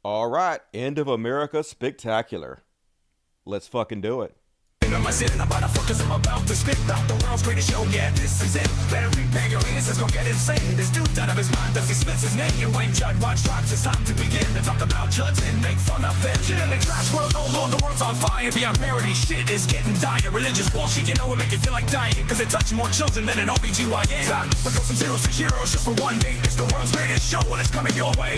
All right, end of America spectacular. Let's fucking do it. My sin, I'm about to focus, I'm about to spit out the world's greatest show, yeah, this is it. Better prepare your ears, it's gonna get insane. This dude out of his mind, does he spits his name? You ain't judge, watch tribes, it's time to begin. To talk about judge and make fun of them. Shit in the trash world, oh lord, the world's on fire. Beyond parody, shit is getting dire. Religious bullshit, you know it make you feel like dying. Cause it touches more children than an OBGYN. Time to go from zeros to heroes just for one day. It's the world's greatest show, and it's coming your way.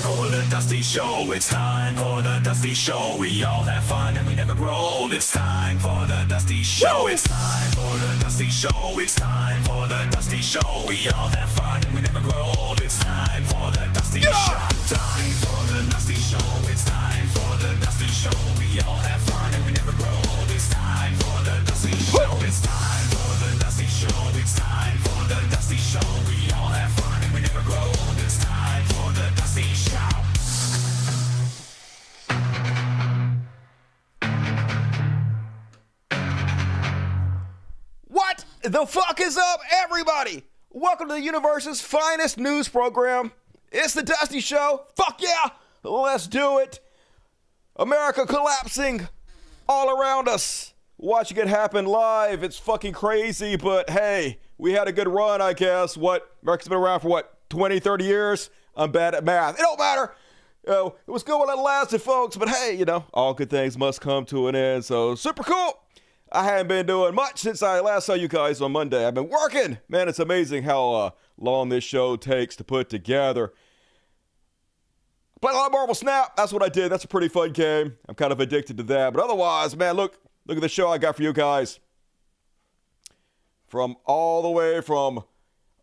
For the Dusty Show, it's time for the Dusty Show. We all have fun and we never grow. It's time for the Dusty Show. It's time for the Dusty Show. It's time for the Dusty Show. We all have fun and we never grow. It's time for the Dusty Show. Time for the Dusty Show. It's time for the Dusty Show. We all have fun and we never grow. It's time for the Dusty Show. It's time for the Dusty Show. It's time for the Dusty Show. We all have fun and we never grow. It's time for the Dusty Show. What the fuck is up, everybody? Welcome to the universe's finest news program. It's the Dusty Show. Fuck yeah, let's do it. America collapsing all around us. Watching it happen live. It's fucking crazy, but hey, we had a good run, I guess. America's been around for 20, 30 years? I'm bad at math. It don't matter. It was good while it lasted, folks, but hey, all good things must come to an end, so super cool. I haven't been doing much since I last saw you guys on Monday. I've been working. Man, it's amazing how long this show takes to put together. Played a lot of Marvel Snap. That's what I did. That's a pretty fun game. I'm kind of addicted to that. But otherwise, man, look at the show I got for you guys. From all the way from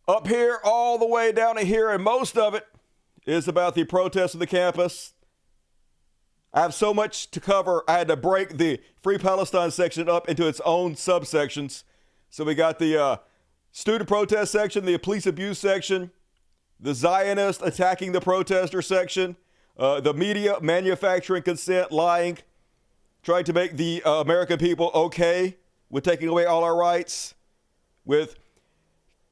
up here all the way down to here, and most of it is about the protests of the campus. I have so much to cover, I had to break the Free Palestine section up into its own subsections. So we got the student protest section, the police abuse section, the Zionist attacking the protester section, the media manufacturing consent, lying, trying to make the American people okay with taking away all our rights, with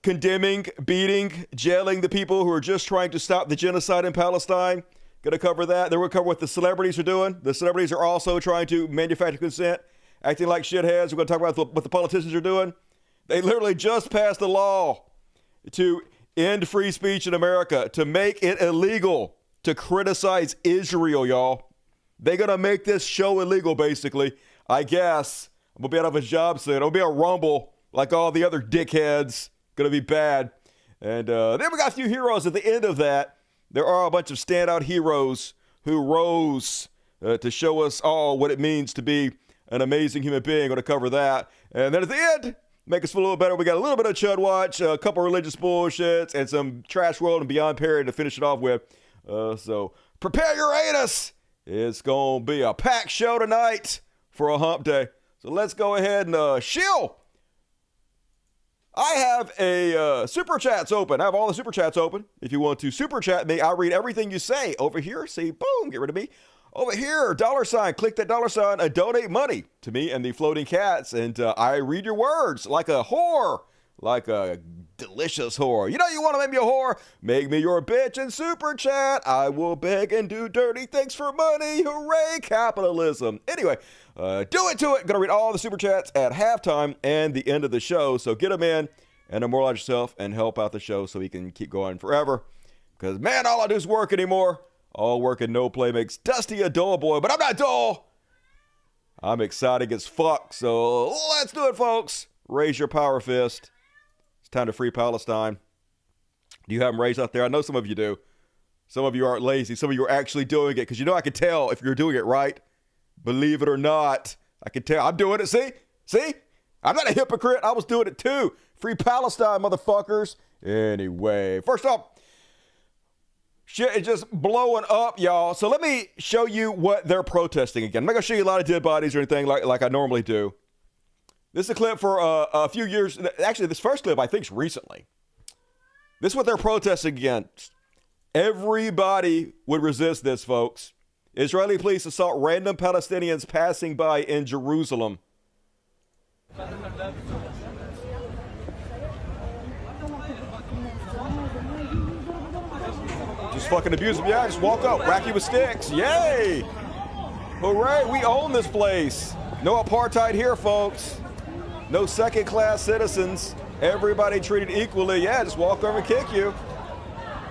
condemning, beating, jailing the people who are just trying to stop the genocide in Palestine. Gonna cover that. Then we'll cover what the celebrities are doing. The celebrities are also trying to manufacture consent, acting like shitheads. We're gonna talk about what the politicians are doing. They literally just passed a law to end free speech in America, to make it illegal to criticize Israel, y'all. They're gonna make this show illegal, basically. I guess. I'm gonna be out of a job soon. It'll be a rumble like all the other dickheads. Gonna be bad. And then we got a few heroes at the end of that. There are a bunch of standout heroes who rose to show us all what it means to be an amazing human being. Going to cover that. And then at the end, make us feel a little better, we got a little bit of Chud Watch, a couple religious bullshits, and some Trash World and Beyond Parody to finish it off with. So prepare your anus. It's going to be a packed show tonight for a hump day. So let's go ahead and shill. I have a super chats open. I have all the super chats open. If you want to super chat me, I'll read everything you say. Over here, see, boom, get rid of me. Over here, $, click that $, and donate money to me and the floating cats. And I read your words like a whore, like a delicious whore. You know you want to make me a whore? Make me your bitch and super chat. I will beg and do dirty things for money. Hooray, capitalism. Anyway, do it to it. Gonna read all the super chats at halftime and the end of the show. So get them in and immortalize yourself and help out the show so we can keep going forever. Because, man, all I do is work anymore. All work and no play makes Dusty a dull boy. But I'm not dull. I'm excited as fuck. So let's do it, folks. Raise your power fist. It's time to free Palestine. Do you have them raised out there? I know some of you do. Some of you aren't lazy. Some of you are actually doing it. Because I can tell if you're doing it right. Believe it or not. I can tell. I'm doing it. See? I'm not a hypocrite. I was doing it too. Free Palestine, motherfuckers. Anyway, first up, shit is just blowing up, y'all. So let me show you what they're protesting again. I'm not going to show you a lot of dead bodies or anything like I normally do. This is a clip for a few years. Actually, this first clip, I think, is recently. This is what they're protesting against. Everybody would resist this, folks. Israeli police assault random Palestinians passing by in Jerusalem. Just fucking abuse them. Yeah, just walk up, whack you with sticks. Yay! Hooray, we own this place. No apartheid here, folks. No second-class citizens. Everybody treated equally. Yeah, just walk over and kick you.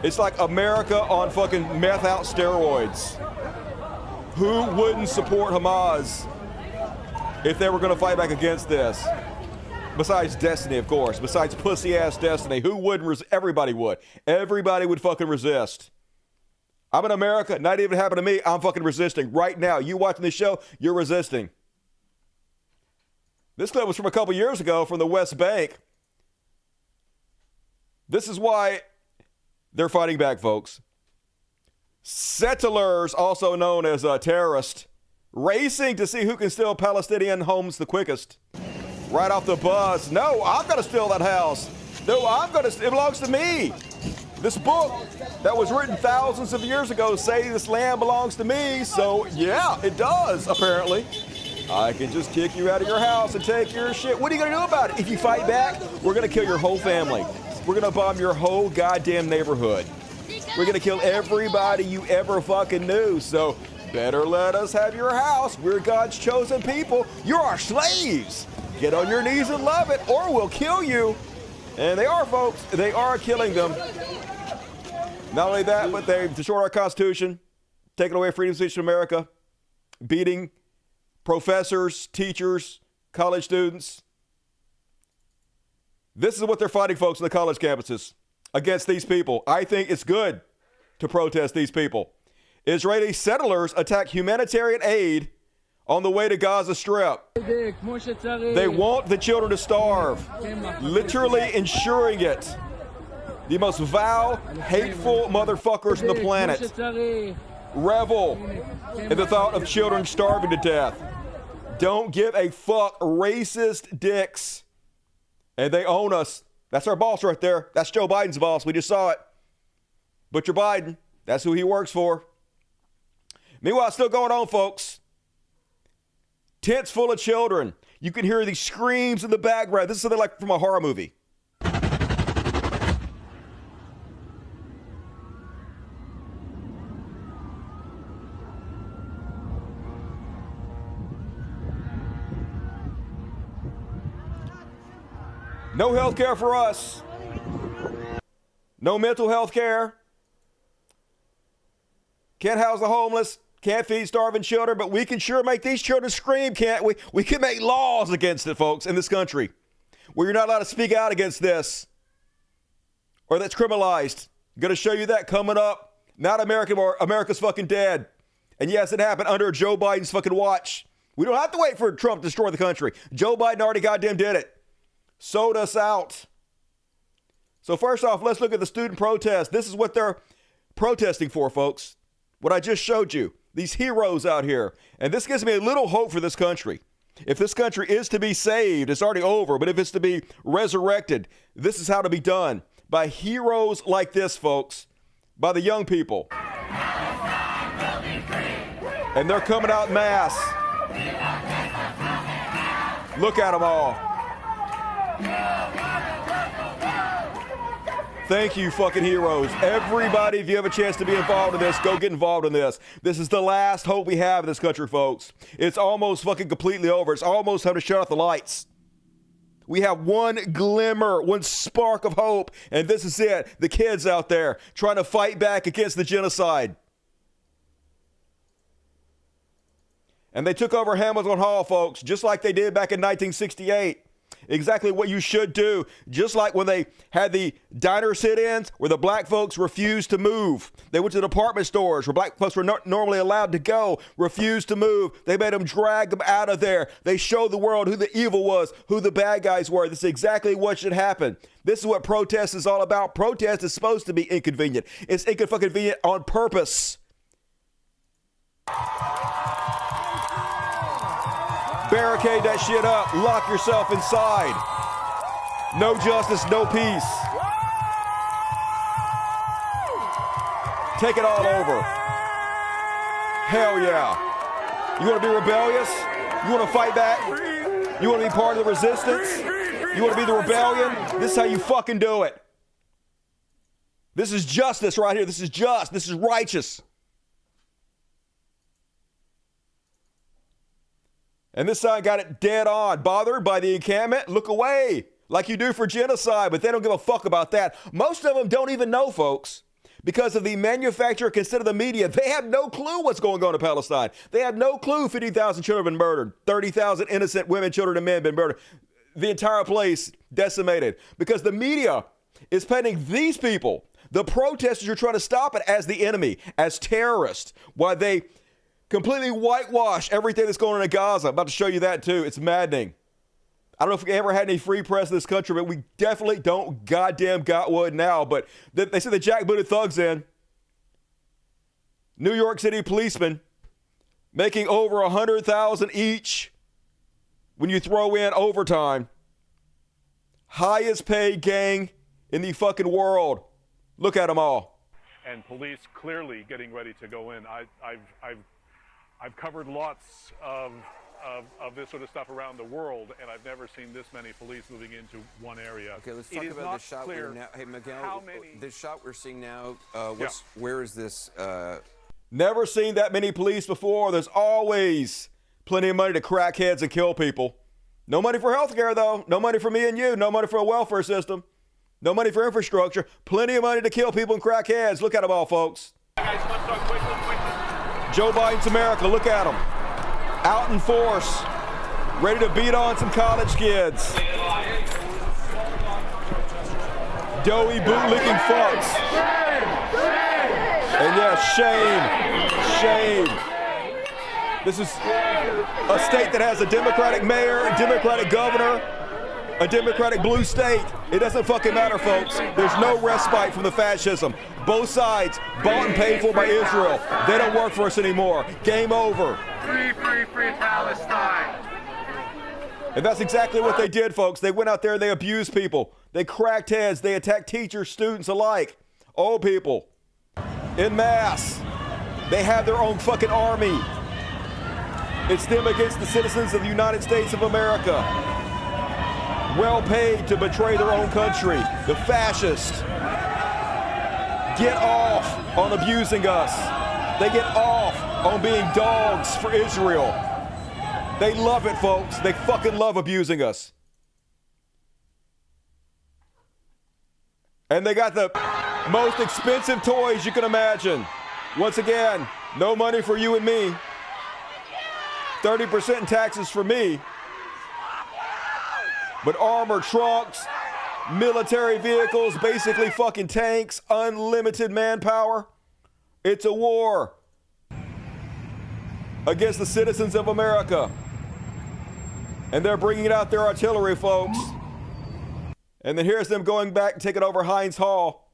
It's like America on fucking meth out steroids. Who wouldn't support Hamas if they were going to fight back against this? Besides Destiny, of course. Besides pussy-ass Destiny. Who wouldn't? Everybody would. Everybody would fucking resist. I'm in America. Not even happened to me. I'm fucking resisting. Right now, you watching this show, you're resisting. This clip was from a couple years ago from the West Bank. This is why they're fighting back, folks. Settlers, also known as terrorists, racing to see who can steal Palestinian homes the quickest. Right off the bus. No, I'm going to steal that house. No, it belongs to me. This book that was written thousands of years ago say this land belongs to me. So, yeah, it does, apparently. I can just kick you out of your house and take your shit. What are you going to do about it? If you fight back, we're going to kill your whole family. We're going to bomb your whole goddamn neighborhood. We're going to kill everybody you ever fucking knew. So better let us have your house. We're God's chosen people. You're our slaves. Get on your knees and love it, or we'll kill you. And they are, folks. They are killing them. Not only that, but they've destroyed our Constitution, taken away freedom of speech in America, beating professors, teachers, college students. This is what they're fighting, folks, on the college campuses against these people. I think it's good to protest these people. Israeli settlers attack humanitarian aid on the way to Gaza Strip. They want the children to starve, literally ensuring it. The most vile, hateful motherfuckers on the planet revel in the thought of children starving to death. Don't give a fuck, racist dicks. And they own us. That's our boss right there. That's Joe Biden's boss. We just saw it. Butcher Biden. That's who he works for. Meanwhile, it's still going on, folks. Tents full of children. You can hear these screams in the background. This is something like from a horror movie. No health care for us. No mental health care. Can't house the homeless. Can't feed starving children. But we can sure make these children scream, can't we? We can make laws against it, folks, in this country, where you're not allowed to speak out against this, or that's criminalized. I'm going to show you that coming up. Not America, or America's fucking dead. And yes, it happened under Joe Biden's fucking watch. We don't have to wait for Trump to destroy the country. Joe Biden already goddamn did it. Sold us out. So first off, let's look at the student protest. This is what they're protesting for, folks. What I just showed you. These heroes out here. And this gives me a little hope for this country. If this country is to be saved, it's already over. But if it's to be resurrected, this is how to be done. By heroes like this, folks. By the young people. And they're coming out en masse. Look at them all. Thank you, fucking heroes. Everybody, if you have a chance to be involved in this, go get involved in this. This is the last hope we have in this country, folks. It's almost fucking completely over. It's almost time to shut off the lights. We have one glimmer, one spark of hope, and this is it. The kids out there trying to fight back against the genocide. And they took over Hamilton Hall, folks, just like they did back in 1968. Exactly what you should do. Just like when they had the diner sit-ins where the black folks refused to move. They went to the department stores where black folks were not normally allowed to go, refused to move. They made them drag them out of there. They showed the world who the evil was, who the bad guys were. This is exactly what should happen. This is what protest is all about. Protest is supposed to be inconvenient. It's inconvenient on purpose. Barricade that shit up. Lock yourself inside. No justice, no peace. Take it all over. Hell yeah. You want to be rebellious? You want to fight back? You want to be part of the resistance? You want to be the rebellion? This is how you fucking do it. This is justice right here. This is just. This is righteous. And this sign got it dead on. Bothered by the encampment? Look away, like you do for genocide, but they don't give a fuck about that. Most of them don't even know, folks. Because of the manufacturer consent of the media, they have no clue what's going on in Palestine. They have no clue 50,000 children have been murdered. 30,000 innocent women, children, and men have been murdered. The entire place decimated. Because the media is painting these people, the protesters who are trying to stop it, as the enemy, as terrorists, while they completely whitewash everything that's going on in Gaza. I'm about to show you that too. It's maddening. I don't know if we ever had any free press in this country, but we definitely don't goddamn got one now. But they said they jackbooted thugs in. New York City policemen making over 100,000 each when you throw in overtime. Highest paid gang in the fucking world. Look at them all. And police clearly getting ready to go in. I've covered lots of this sort of stuff around the world, and I've never seen this many police moving into one area. Okay, let's talk about the shot we're now. Hey, Miguel, this shot we're seeing now. Where is this? Never seen that many police before. There's always plenty of money to crack heads and kill people. No money for health care, though. No money for me and you. No money for a welfare system. No money for infrastructure. Plenty of money to kill people and crack heads. Look at them all, folks. Joe Biden's America. Look at them. Out in force. Ready to beat on some college kids. Doughy, bootlicking fucks. And yes, shame. This is a state that has a Democratic mayor, a Democratic governor, a Democratic blue state. It doesn't fucking matter, folks. There's no respite from the fascism. Both sides bought and paid for by Israel. They don't work for us anymore. Game over. Free Palestine. And that's exactly what they did, folks. They went out there and they abused people. They cracked heads. They attacked teachers, students alike, old people, en masse. They have their own fucking army. It's them against the citizens of the United States of America. Well paid to betray their own country. The fascists get off on abusing us. They get off on being dogs for Israel. They love it, folks. They fucking love abusing us. And they got the most expensive toys you can imagine. Once again, no money for you and me. 30% in taxes for me. But armored trucks, military vehicles, basically fucking tanks, unlimited manpower. It's a war against the citizens of America. And they're bringing out their artillery, folks. And then here's them going back and taking over Heinz Hall.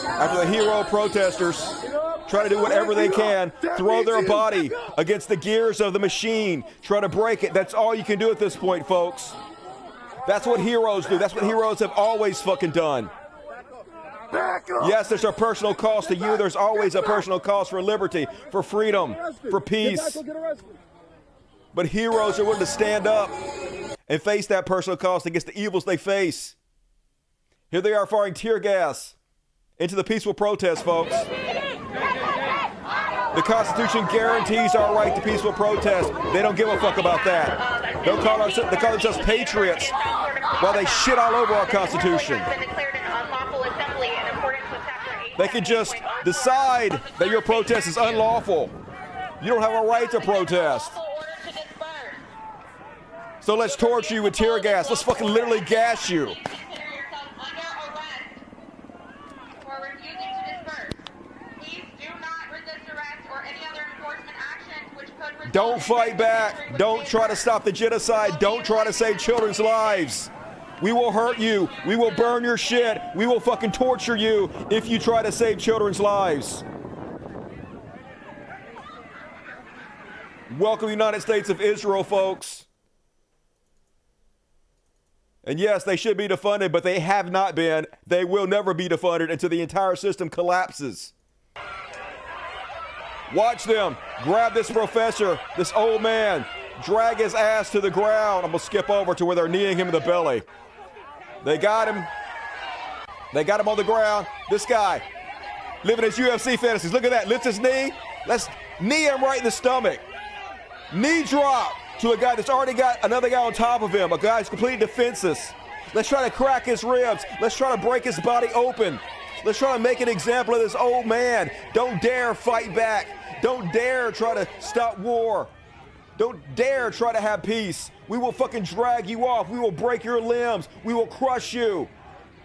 After the hero protesters try to do whatever they can, throw their body against the gears of the machine, try to break it. That's all you can do at this point, folks. That's what heroes do. That's what heroes have always fucking done. Yes, there's a personal cost to you. There's always a personal cost for liberty, for freedom, for peace. But heroes are willing to stand up and face that personal cost against the evils they face. Here they are firing tear gas into the peaceful protest, folks. The Constitution guarantees our right to peaceful protest. They don't give a fuck about that. They call themselves patriots while they shit all over our Constitution. They can just decide that your protest is unlawful. You don't have a right to protest. So let's torture you with tear gas. Let's fucking literally gas you. Don't fight back. Don't try to stop the genocide. Don't try to save children's lives. We will hurt you. We will burn your shit. We will fucking torture you if you try to save children's lives. Welcome to the United States of Israel, folks. And yes, they should be defunded, but they have not been. They will never be defunded until the entire system collapses. Watch them grab this professor, this old man, drag his ass to the ground. I'm going to skip over to where they're kneeing him in the belly. They got him. They got him on the ground. This guy living his UFC fantasies. Look at that. Lifts his knee. Let's knee him right in the stomach. Knee drop to a guy that's already got another guy on top of him. A guy who's completely defenseless. Let's try to crack his ribs. Let's try to break his body open. Let's try to make an example of this old man. Don't dare fight back. Don't dare try to stop war. Don't dare try to have peace. We will fucking drag you off. We will break your limbs. We will crush you.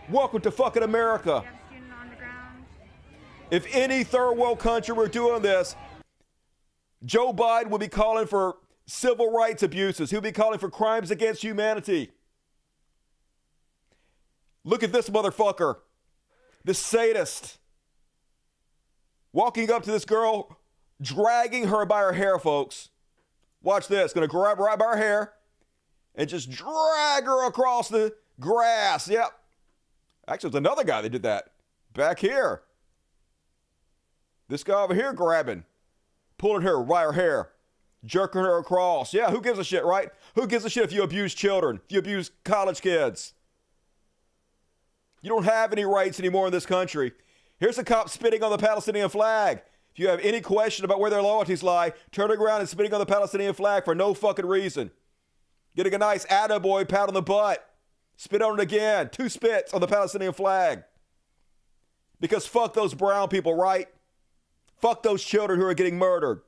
Welcome to fucking America. If any third world country were doing this, Joe Biden would be calling for civil rights abuses. He'll be calling for crimes against humanity. Look at this motherfucker. This sadist. Walking up to this girl, dragging her by her hair, folks. Watch this. Gonna grab her right by her hair and just drag her across the grass. Yep. Actually, there's another guy that did that. Back here. This guy over here grabbing, pulling her by her hair, jerking her across. Yeah, who gives a shit, right? Who gives a shit if you abuse children, if you abuse college kids? You don't have any rights anymore in this country. Here's a cop spitting on the Palestinian flag. If you have any question about where their loyalties lie, turning around and spitting on the Palestinian flag for no fucking reason. Getting a nice attaboy pat on the butt. Spit on it again. 2 spits on the Palestinian flag. Because fuck those brown people, right? Fuck those children who are getting murdered.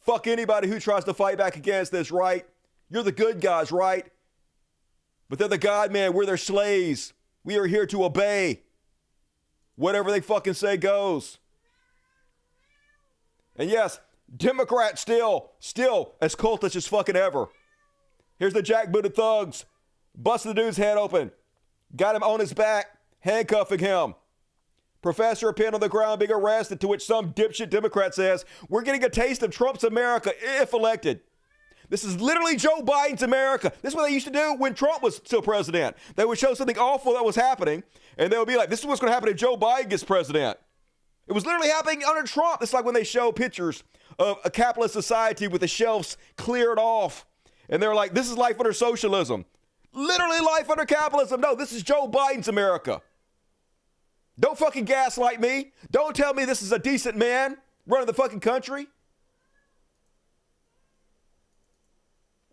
Fuck anybody who tries to fight back against this, right? You're the good guys, right? But they're the God man. We're their slaves. We are here to obey. Whatever they fucking say goes. And yes, Democrats still as cultish as fucking ever. Here's the jackbooted thugs. Busted the dude's head open. Got him on his back, handcuffing him. Professor pinned on the ground being arrested, to which some dipshit Democrat says, we're getting a taste of Trump's America if elected. This is literally Joe Biden's America. This is what they used to do when Trump was still president. They would show something awful that was happening, and they would be like, this is what's going to happen if Joe Biden gets president. It was literally happening under Trump. It's like when they show pictures of a capitalist society with the shelves cleared off, and they're like, this is life under socialism. Literally life under capitalism. No, this is Joe Biden's America. Don't fucking gaslight me. Don't tell me this is a decent man running the fucking country.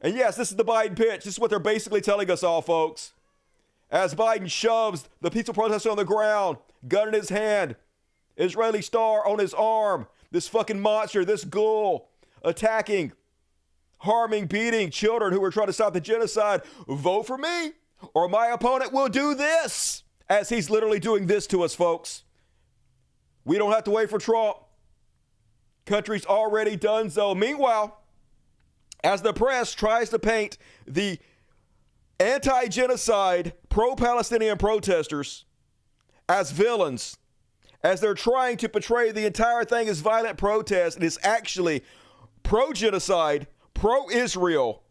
And yes, this is the Biden pitch. This is what they're basically telling us all, folks. As Biden shoves the peaceful protester on the ground, gun in his hand, Israeli star on his arm, this fucking monster, this ghoul, attacking, harming, beating children who were trying to stop the genocide. Vote for me, or my opponent will do this. As he's literally doing this to us, folks. We don't have to wait for Trump. Country's already done so. Meanwhile, as the press tries to paint the anti-genocide, pro-Palestinian protesters as villains, as they're trying to portray the entire thing as violent protest, and it's actually pro-genocide, pro-Israel,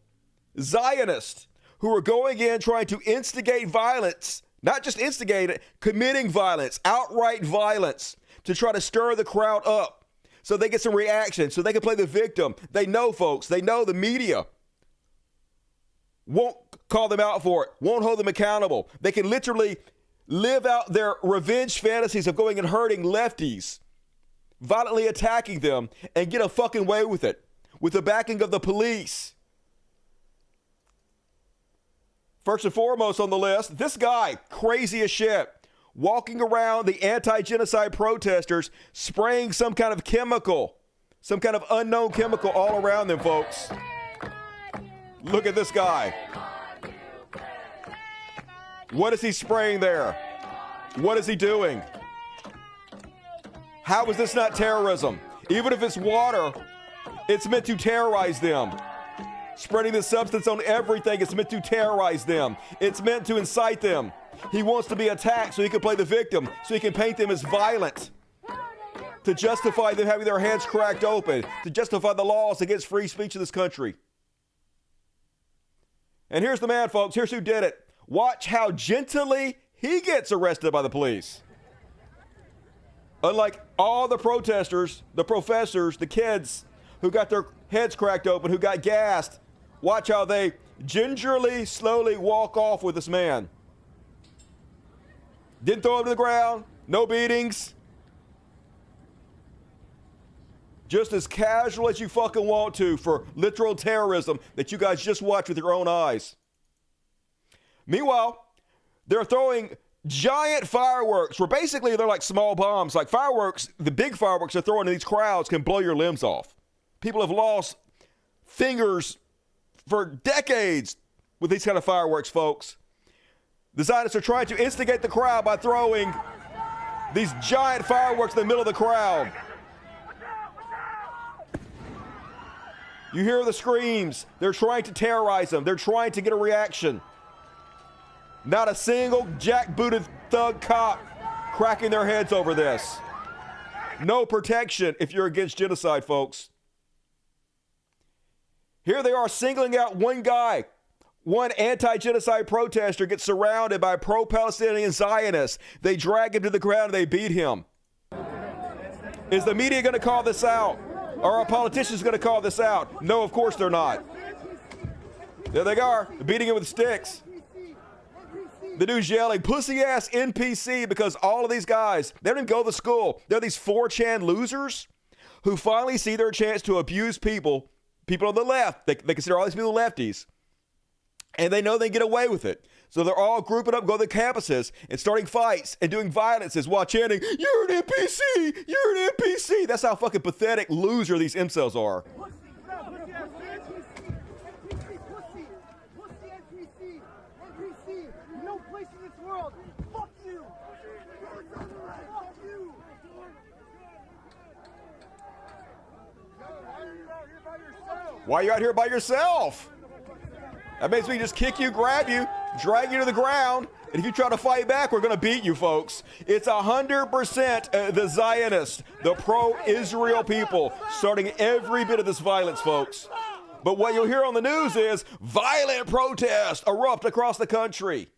Zionists who are going in trying to instigate violence. Not just instigate it, committing violence, outright violence, to try to stir the crowd up so they get some reaction, so they can play the victim. They know, folks, they know the media won't call them out for it, won't hold them accountable. They can literally live out their revenge fantasies of going and hurting lefties, violently attacking them, and get a fucking way with it, with the backing of the police. First and foremost on the list, this guy, crazy as shit, walking around the anti-genocide protesters, spraying some kind of chemical, some kind of unknown chemical all around them, folks. Look at this guy. What is he spraying there? What is he doing? How is this not terrorism? Even if it's water, it's meant to terrorize them. Spreading this substance on everything is meant to terrorize them. It's meant to incite them. He wants to be attacked so he can play the victim, so he can paint them as violent, to justify them having their heads cracked open, to justify the laws against free speech in this country. And here's the man, folks. Here's who did it. Watch how gently he gets arrested by the police. Unlike all the protesters, the professors, the kids who got their heads cracked open, who got gassed, watch how they gingerly, slowly walk off with this man. Didn't throw them to the ground. No beatings. Just as casual as you fucking want to for literal terrorism that you guys just watched with your own eyes. Meanwhile, they're throwing giant fireworks where basically they're like small bombs. Like fireworks, the big fireworks they're throwing in these crowds can blow your limbs off. People have lost fingers for decades with these kind of fireworks, folks. The Zionists are trying to instigate the crowd by throwing these giant fireworks in the middle of the crowd. You hear the screams. They're trying to terrorize them. They're trying to get a reaction. Not a single jackbooted thug cop cracking their heads over this. No protection if you're against genocide, folks. Here they are singling out one guy. One anti-genocide protester gets surrounded by pro-Palestinian Zionists. They drag him to the ground and they beat him. Is the media going to call this out? Are our politicians going to call this out? No, of course they're not. There they are, beating him with sticks. The dude's yelling, pussy-ass NPC, because all of these guys, they don't even go to school. They're these 4chan losers who finally see their chance to abuse people on the left. They consider all these people lefties. And they know they can get away with it. So they're all grouping up, going to the campuses and starting fights and doing violences while chanting, "You're an NPC! You're an NPC!" That's how fucking pathetic loser these incels are. No place in this world. Fuck you. Fuck you. Why are you out here by yourself? That means we can just kick you, grab you, drag you to the ground, and if you try to fight back, we're going to beat you, folks. It's 100% the Zionists, the pro-Israel people, starting every bit of this violence, folks. But what you'll hear on the news is violent protests erupt across the country.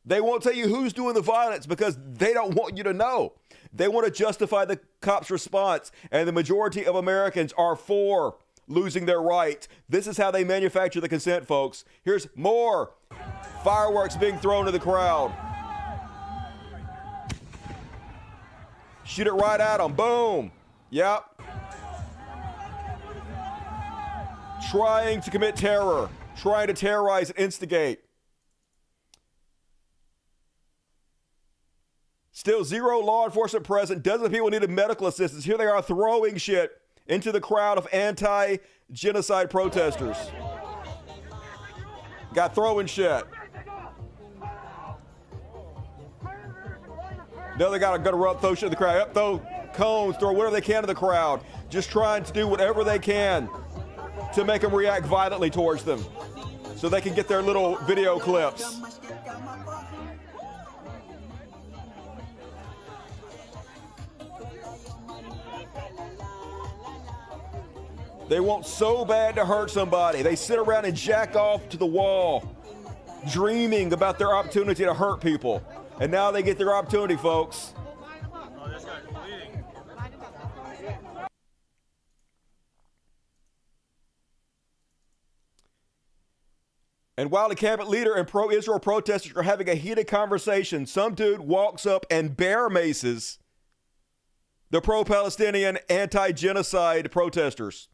They won't tell you who's doing the violence because they don't want you to know. They want to justify the cops' response, and the majority of Americans are for losing their rights. This is how they manufacture the consent, folks. Here's more fireworks being thrown to the crowd. Shoot it right at them. Boom. Yep. Trying to commit terror. Trying to terrorize and instigate. Still zero law enforcement present. Dozens of people needed medical assistance. Here they are throwing shit into the crowd of anti-genocide protesters. Got throwing shit. Now they got to throw shit in the crowd. Yep, throw cones, throw whatever they can to the crowd. Just trying to do whatever they can to make them react violently towards them so they can get their little video clips. They want so bad to hurt somebody. They sit around and jack off to the wall, dreaming about their opportunity to hurt people. And now they get their opportunity, folks. Oh, this guy's bleeding. And while the cabinet leader and pro-Israel protesters are having a heated conversation, some dude walks up and bear maces the pro-Palestinian anti-genocide protesters.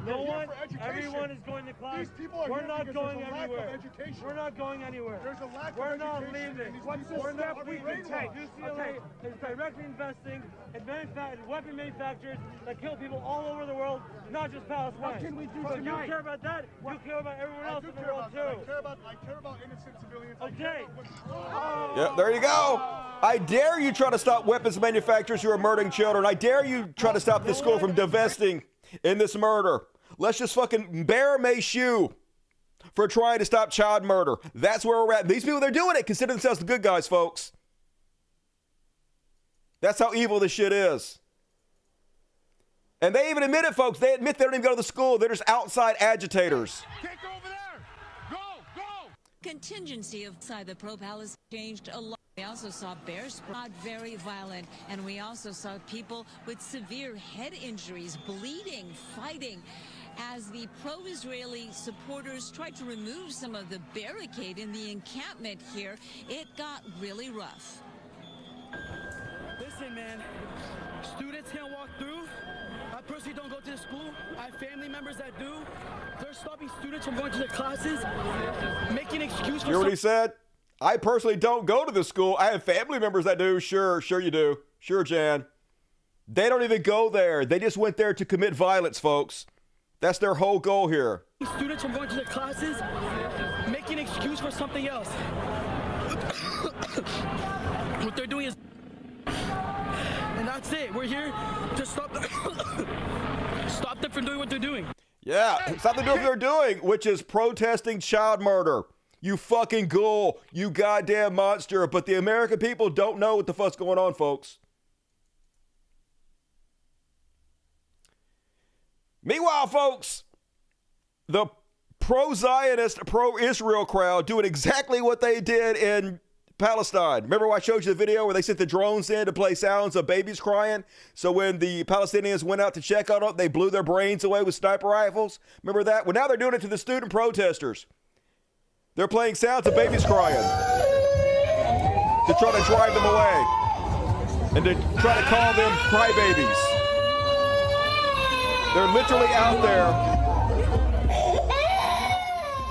No one, everyone is going to class. We're not going anywhere. We're not going anywhere. There's a lack We're of not education. leaving. What's the We're step not we leaving. can take? UCLA is directly investing in weapon manufacturers that kill people all over the world, not just Palestine. What can we do So if you tonight? care about that, you care about everyone else in the world too. I care about innocent civilians. Okay. Yep, there you go. I dare you try to stop weapons manufacturers who are murdering children. I dare you try to stop this school from divesting in this murder. Let's just fucking bear mace you for trying to stop child murder. That's where we're at. These people, they're doing it. Consider themselves the good guys, folks. That's how evil this shit is. And they even admit it, folks. They admit they don't even go to the school. They're just outside agitators. Can't go over there. Go, go. Contingency outside the pro-Palestine changed a lot. We also saw bear spray, very violent, and we also saw people with severe head injuries, bleeding, fighting. As the pro-Israeli supporters tried to remove some of the barricade in the encampment here, it got really rough. Listen, man. Students can't walk through. I personally don't go to the school. I have family members that do. They're stopping students from going to their classes, making excuses for. You hear what he said? I personally don't go to the school. I have family members that do. Sure you do. Sure, Jan. They don't even go there. They just went there to commit violence, folks. That's their whole goal here. Students from going to their classes, making an excuse for something else. What they're doing is, and that's it. We're here to stop them from doing what they're doing. Yeah, stop them doing what they're doing, which is protesting child murder. You fucking ghoul. You goddamn monster. But the American people don't know what the fuck's going on, folks. Meanwhile, folks, the pro-Zionist, pro-Israel crowd doing exactly what they did in Palestine. Remember I showed you the video where they sent the drones in to play sounds of babies crying? So when the Palestinians went out to check on them, they blew their brains away with sniper rifles. Remember that? Well, now they're doing it to the student protesters. They're playing sounds of babies crying to try to drive them away and to try to call them crybabies. They're literally out there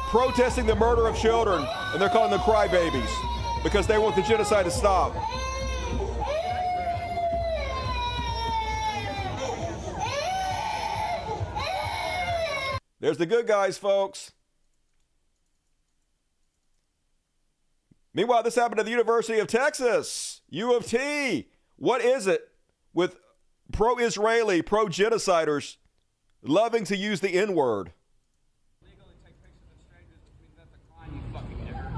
protesting the murder of children, and they're calling them crybabies because they want the genocide to stop. There's the good guys, folks. Meanwhile, this happened at the University of Texas, U of T. What is it with pro-Israeli, pro-genociders loving to use the N-word? Legally take pictures of strangers, which means that's a crime, you fucking nigger.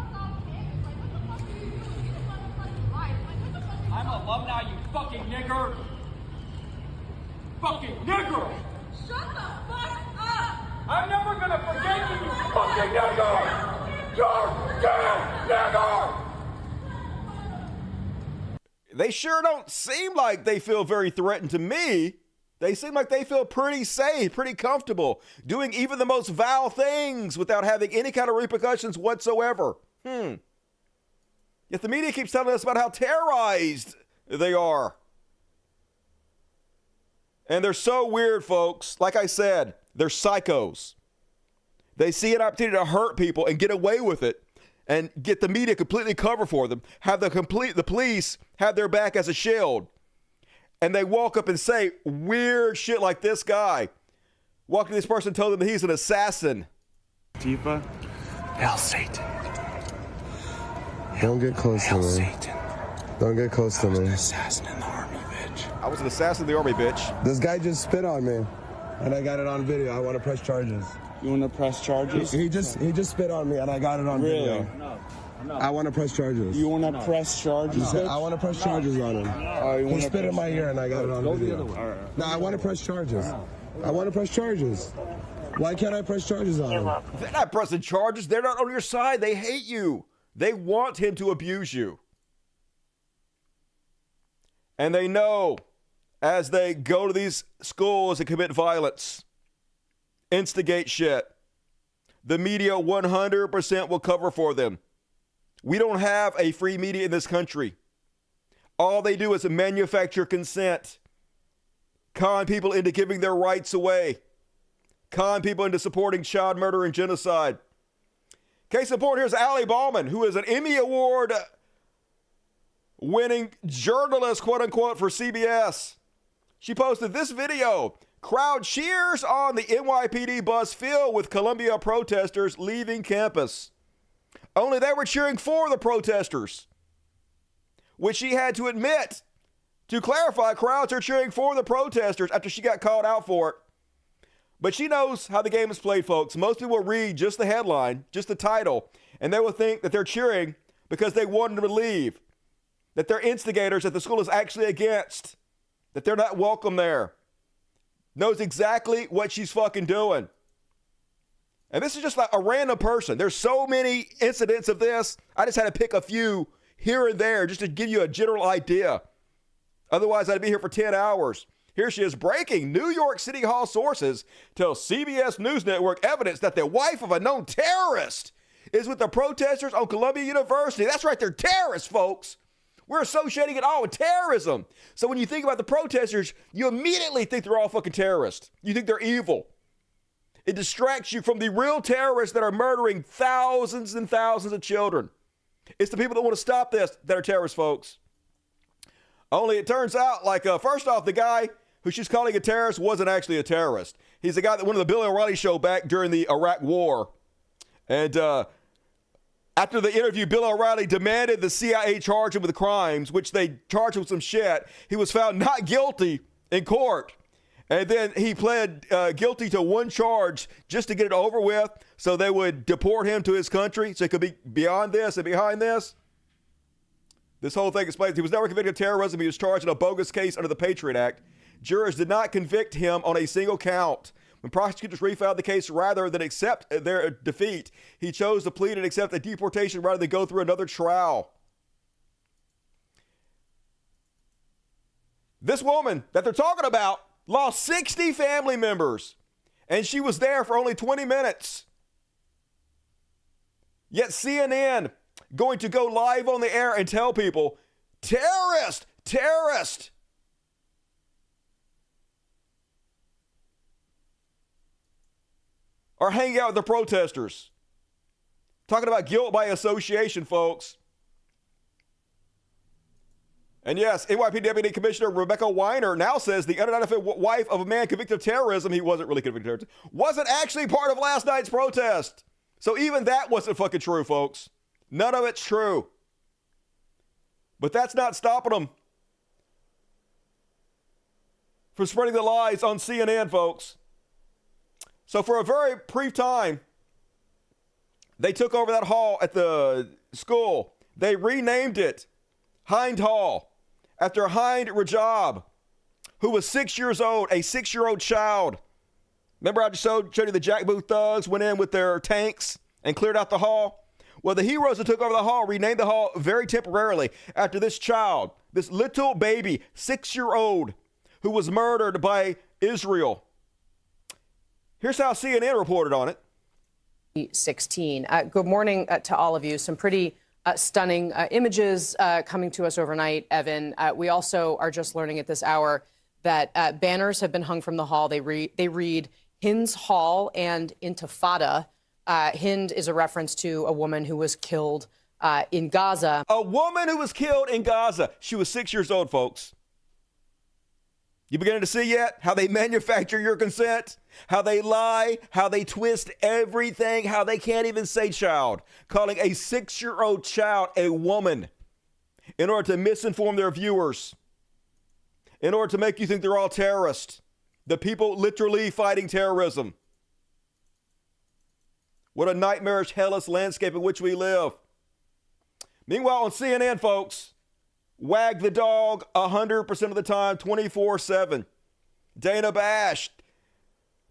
I'm a alumni, you fucking nigger. Fucking nigger! Shut the fuck up! I'm never gonna forget you, you fucking nigger! You're dead, nigger! They sure don't seem like they feel very threatened to me. They seem like they feel pretty safe, pretty comfortable, doing even the most vile things without having any kind of repercussions whatsoever. Yet the media keeps telling us about how terrorized they are. And they're so weird, folks. Like I said, they're psychos. They see an opportunity to hurt people and get away with it and get the media completely covered for them, have the police have their back as a shield. And they walk up and say weird shit like this guy. Walked to this person and told them that he's an assassin. Tifa? Hail Satan. Don't get close to me. Satan. Don't get close to me. I was an assassin in the army, bitch. I was an assassin in the army, bitch. This guy just spit on me, and I got it on video. I want to press charges. You want to press charges? He just spit on me, and I got it on video. No. I want to press charges. You want to press charges? I want to press charges on him. He spit in my ear, and I got it on video. No, I want to press charges. I want to press charges. Why can't I press charges on him? They're not pressing charges. They're not on your side. They hate you. They want him to abuse you. And they know as they go to these schools and commit violence, instigate shit, the media 100% will cover for them. We don't have a free media in this country. All they do is manufacture consent, con people into giving their rights away, con people into supporting child murder and genocide. Case in point, here's Ali Bauman, who is an Emmy Award winning journalist, quote unquote, for CBS. She posted this video. Crowd cheers on the NYPD bus filled with Columbia protesters leaving campus. Only they were cheering for the protesters, which she had to admit. To clarify, crowds are cheering for the protesters after she got called out for it. But she knows how the game is played, folks. Most people read just the headline, just the title, and they will think that they're cheering because they want them to leave, that they're instigators that the school is actually against, that they're not welcome there. Knows exactly what she's fucking doing. And this is just like a random person. There's so many incidents of this. I just had to pick a few here and there just to give you a general idea. Otherwise, I'd be here for 10 hours. Here she is breaking. New York City Hall sources tell CBS News Network evidence that the wife of a known terrorist is with the protesters on Columbia University. That's right, they're terrorists, folks. We're associating it all with terrorism. So when you think about the protesters, you immediately think they're all fucking terrorists. You think they're evil. It distracts you from the real terrorists that are murdering thousands and thousands of children. It's the people that want to stop this that are terrorists, folks. Only it turns out, like, first off, the guy who she's calling a terrorist wasn't actually a terrorist. He's the guy that went on the Bill O'Reilly show back during the Iraq War. And after the interview, Bill O'Reilly demanded the CIA charge him with crimes, which they charged him with some shit. He was found not guilty in court. And then he pled guilty to one charge just to get it over with so they would deport him to his country so he could be beyond this and behind this. This whole thing explains he was never convicted of terrorism. He was charged in a bogus case under the Patriot Act. Jurors did not convict him on a single count. When prosecutors refiled the case rather than accept their defeat, he chose to plead and accept a deportation rather than go through another trial. This woman that they're talking about lost 60 family members, and she was there for only 20 minutes. Yet CNN going to go live on the air and tell people, terrorist, terrorist. Or hanging out with the protesters. Talking about guilt by association, folks. And yes, NYPD Deputy Commissioner Rebecca Weiner now says the unidentified wife of a man convicted of terrorism, he wasn't really convicted of terrorism, wasn't actually part of last night's protest. So even that wasn't fucking true, folks. None of it's true. But that's not stopping them from spreading the lies on CNN, folks. So for a very brief time, they took over that hall at the school. They renamed it Hind Hall after Hind Rajab, who was 6 years old, a 6-year-old child. Remember I just showed you the Jack Booth thugs went in with their tanks and cleared out the hall? Well, the heroes that took over the hall renamed the hall very temporarily after this child, this little baby, 6-year-old, who was murdered by Israel. Here's how CNN reported on it. 16. Good morning to all of you. Some pretty stunning images coming to us overnight, Evan. We also are just learning at this hour that banners have been hung from the hall. They read Hind's Hall and Intifada. Hind is a reference to a woman who was killed in Gaza. A woman who was killed in Gaza. She was 6 years old, folks. You beginning to see yet how they manufacture your consent? How they lie, how they twist everything, how they can't even say child, calling a 6-year-old child a woman in order to misinform their viewers, in order to make you think they're all terrorists, the people literally fighting terrorism. What a nightmarish, hellish landscape in which we live. Meanwhile, on CNN, folks, wag the dog 100% of the time, 24/7. Dana Bash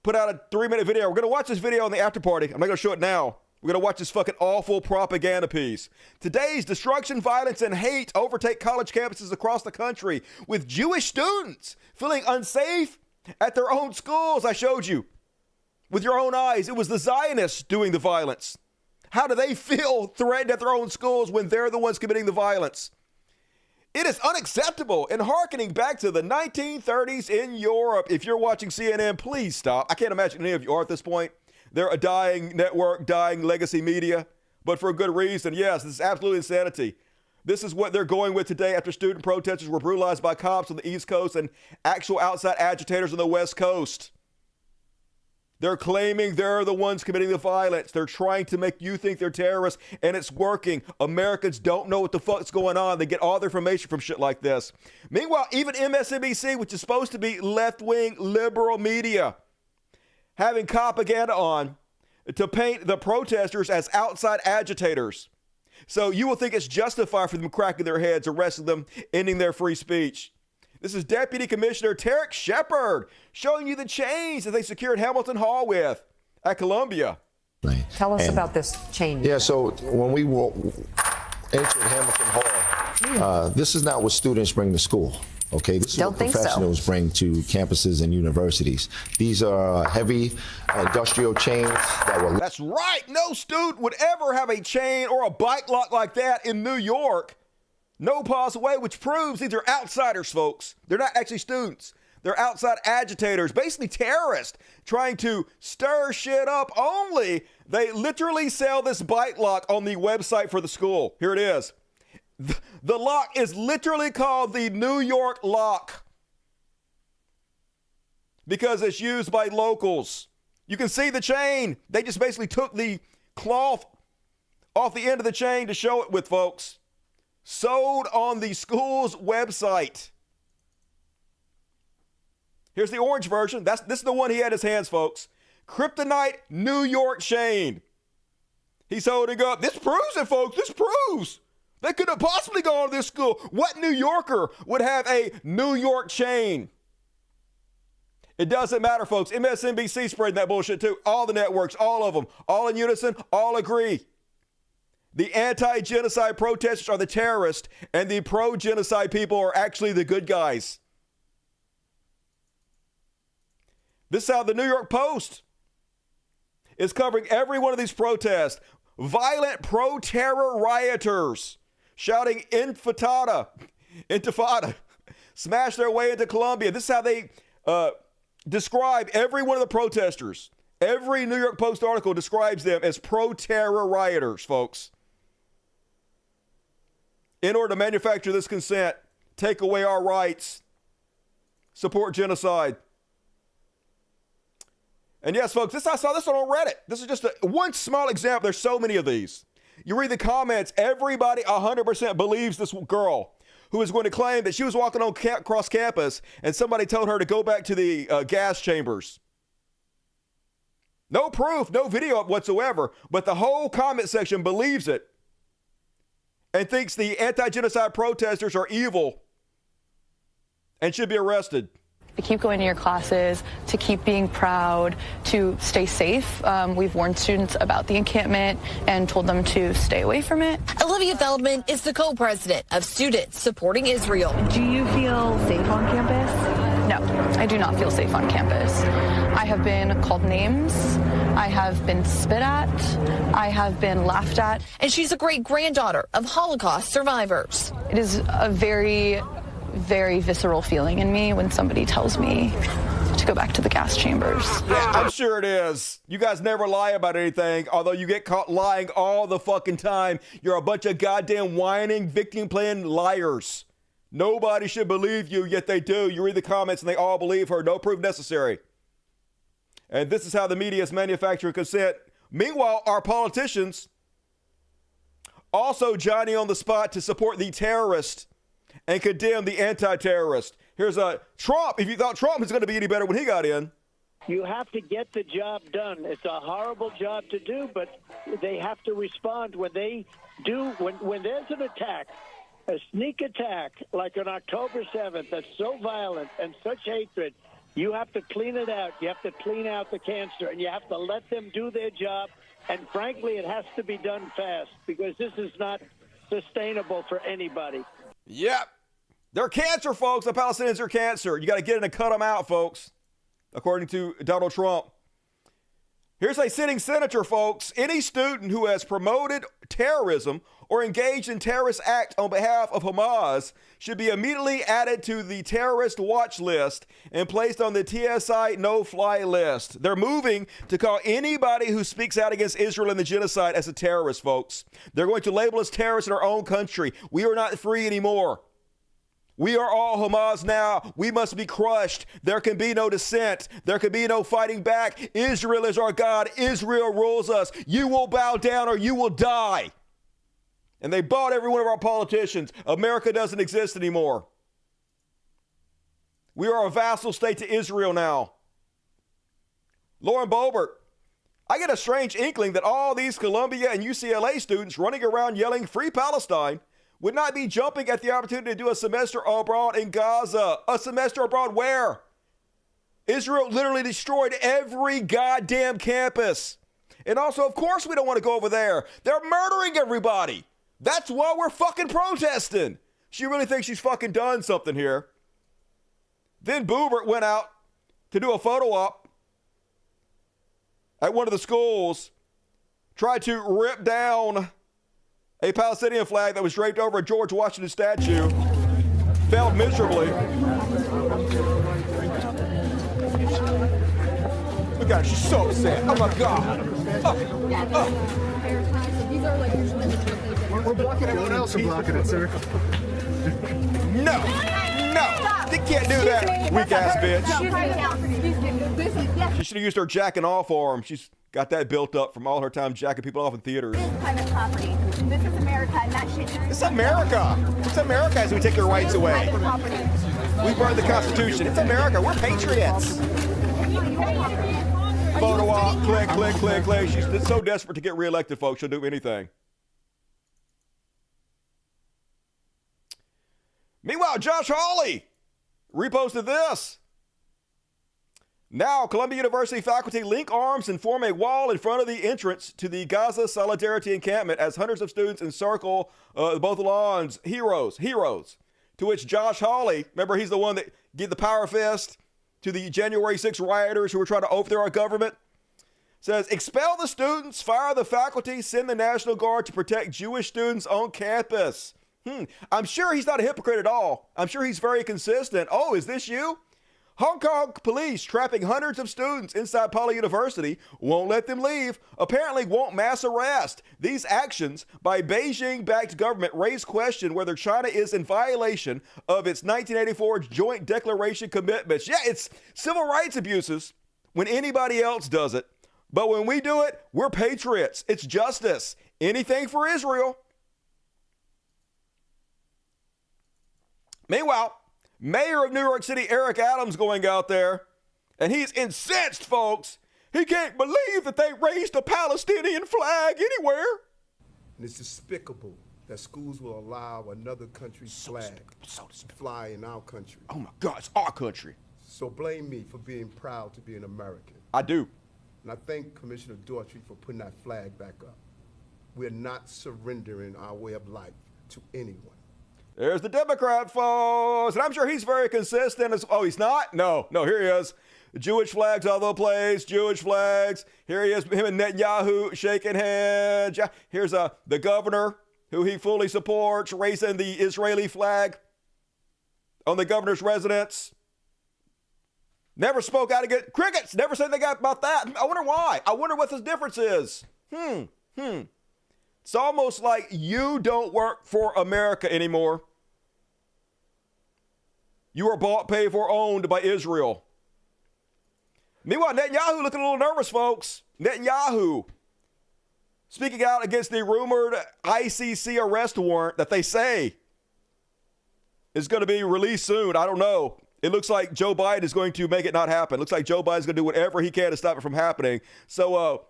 put out a 3-minute video. We're going to watch this video on the after party. I'm not going to show it now. We're going to watch this fucking awful propaganda piece. Today's destruction, violence, and hate overtake college campuses across the country with Jewish students feeling unsafe at their own schools. I showed you with your own eyes. It was the Zionists doing the violence. How do they feel threatened at their own schools when they're the ones committing the violence? It is unacceptable and hearkening back to the 1930s in Europe. If you're watching CNN, please stop. I can't imagine any of you are at this point. They're a dying network, dying legacy media, but for a good reason. Yes, this is absolute insanity. This is what they're going with today after student protesters were brutalized by cops on the East Coast and actual outside agitators on the West Coast. They're claiming they're the ones committing the violence. They're trying to make you think they're terrorists, and it's working. Americans don't know what the fuck's going on. They get all their information from shit like this. Meanwhile, even MSNBC, which is supposed to be left-wing liberal media, having propaganda on to paint the protesters as outside agitators. So you will think it's justified for them cracking their heads, arresting them, ending their free speech. This is Deputy Commissioner Tarek Shepard showing you the chains that they secured Hamilton Hall with at Columbia. Tell us about this chain. Yeah, so when we entered Hamilton Hall, this is not what students bring to school. Okay, this is what professionals bring to campuses and universities. These are heavy industrial chains that were... That's right. No student would ever have a chain or a bike lock like that in New York. No possible way, which proves these are outsiders, folks. They're not actually students. They're outside agitators, basically terrorists, trying to stir shit up only. They literally sell this bite lock on the website for the school. Here it is. The lock is literally called the New York lock because it's used by locals. You can see the chain. They just basically took the cloth off the end of the chain to show it with, folks. Sold on the school's website. Here's the orange version. This is the one he had in his hands, folks. Kryptonite New York chain. He's holding up. This proves it, folks. This proves. They could have possibly gone to this school. What New Yorker would have a New York chain? It doesn't matter, folks. MSNBC spreading that bullshit too. All the networks, all of them, all in unison, all agree. The anti-genocide protesters are the terrorists, and the pro-genocide people are actually the good guys. This is how the New York Post is covering every one of these protests. Violent pro-terror rioters shouting intifada, smash their way into Columbia. This is how they describe every one of the protesters. Every New York Post article describes them as pro-terror rioters, folks. In order to manufacture this consent, take away our rights, support genocide. And yes, folks, I saw this one on Reddit. This is just one small example. There's so many of these. You read the comments, everybody 100% believes this girl who is going to claim that she was walking on across campus and somebody told her to go back to the gas chambers. No proof, no video whatsoever, but the whole comment section believes it and thinks the anti-genocide protesters are evil and should be arrested. To keep going to your classes, to keep being proud, to stay safe. We've warned students about the encampment and told them to stay away from it. Olivia Feldman is the co-president of Students Supporting Israel. Do you feel safe on campus? No, I do not feel safe on campus. I have been called names. I have been spit at. I have been laughed at. And she's a great-granddaughter of Holocaust survivors. It is a very visceral feeling in me when somebody tells me to go back to the gas chambers. Yeah, I'm sure it is. You guys never lie about anything, although you get caught lying all the fucking time. You're a bunch of goddamn whining, victim-playing liars. Nobody should believe you, yet they do. You read the comments and they all believe her. No proof necessary. And this is how the media is manufacturing consent. Meanwhile, our politicians also Johnny on the spot to support the terrorist and condemn the anti-terrorist. Here's Trump. If you thought Trump was going to be any better when he got in. You have to get the job done. It's a horrible job to do, but they have to respond when they do. When there's an attack, a sneak attack like on October 7th that's so violent and such hatred, you have to clean it out. You have to clean out the cancer, and you have to let them do their job. And frankly, it has to be done fast because this is not sustainable for anybody. Yep. They're cancer, folks. The Palestinians are cancer. You got to get in and cut them out, folks, according to Donald Trump. Here's a sitting senator, folks. Any student who has promoted terrorism or engaged in terrorist act on behalf of Hamas should be immediately added to the terrorist watch list and placed on the TSI no-fly list. They're moving to call anybody who speaks out against Israel and the genocide as a terrorist, folks. They're going to label us terrorists in our own country. We are not free anymore. We are all Hamas now. We must be crushed. There can be no dissent. There can be no fighting back. Israel is our God. Israel rules us. You will bow down or you will die. And they bought every one of our politicians. America doesn't exist anymore. We are a vassal state to Israel now. Lauren Boebert, I get a strange inkling that all these Columbia and UCLA students running around yelling Free Palestine would not be jumping at the opportunity to do a semester abroad in Gaza. A semester abroad where? Israel literally destroyed every goddamn campus. And also, of course, we don't want to go over there. They're murdering everybody. That's why we're fucking protesting. She really thinks she's fucking done something here. Then Boebert went out to do a photo op at one of the schools, tried to rip down A Palestinian flag that was draped over a George Washington statue failed miserably. Look at her, she's so upset. Oh my God. We're blocking everyone else from blocking it, sir. No, they can't do that, weak ass bitch. She should have used her jacking off arm. She's got that built up from all her time jacking people off in theaters. This is private property. This is America, and that shit. It's America. It's America as we take your rights away. We burned the Constitution. It's America. We're patriots. Photo op, click, click, click, click. She's so desperate to get reelected, folks. She'll do anything. Meanwhile, Josh Hawley reposted this. Now, Columbia University faculty link arms and form a wall in front of the entrance to the Gaza Solidarity Encampment as hundreds of students encircle both lawns. Heroes. To which Josh Hawley, remember he's the one that gave the power fist to the January 6 rioters who were trying to overthrow our government, says, expel the students, fire the faculty, send the National Guard to protect Jewish students on campus. I'm sure he's not a hypocrite at all. I'm sure he's very consistent. Oh, is this you? Hong Kong police trapping hundreds of students inside Pauli University, won't let them leave, apparently want mass arrest. These actions by Beijing-backed government raise question whether China is in violation of its 1984 Joint Declaration commitments. Yeah, it's civil rights abuses when anybody else does it. But when we do it, we're patriots. It's justice. Anything for Israel. Meanwhile, Mayor of New York City, Eric Adams, going out there, and he's incensed, folks. He can't believe that they raised a Palestinian flag anywhere. And it's despicable that schools will allow another country's flag to fly in our country. Oh my God, it's our country. So blame me for being proud to be an American. I do. And I thank Commissioner Daughtry for putting that flag back up. We're not surrendering our way of life to anyone. There's the Democrat, folks. And I'm sure he's very consistent. Oh, he's not? No, here he is. Jewish flags all over the place. Jewish flags. Here he is, him and Netanyahu shaking hands. Here's the governor, who he fully supports, raising the Israeli flag on the governor's residence. Never spoke out against crickets. Never said anything about that. I wonder why. I wonder what the difference is. It's almost like you don't work for America anymore. You are bought, paid for, owned by Israel. Meanwhile, Netanyahu looking a little nervous, folks. Netanyahu speaking out against the rumored ICC arrest warrant that they say is going to be released soon. I don't know. It looks like Joe Biden is going to make it not happen. It looks like Joe Biden's going to do whatever he can to stop it from happening. So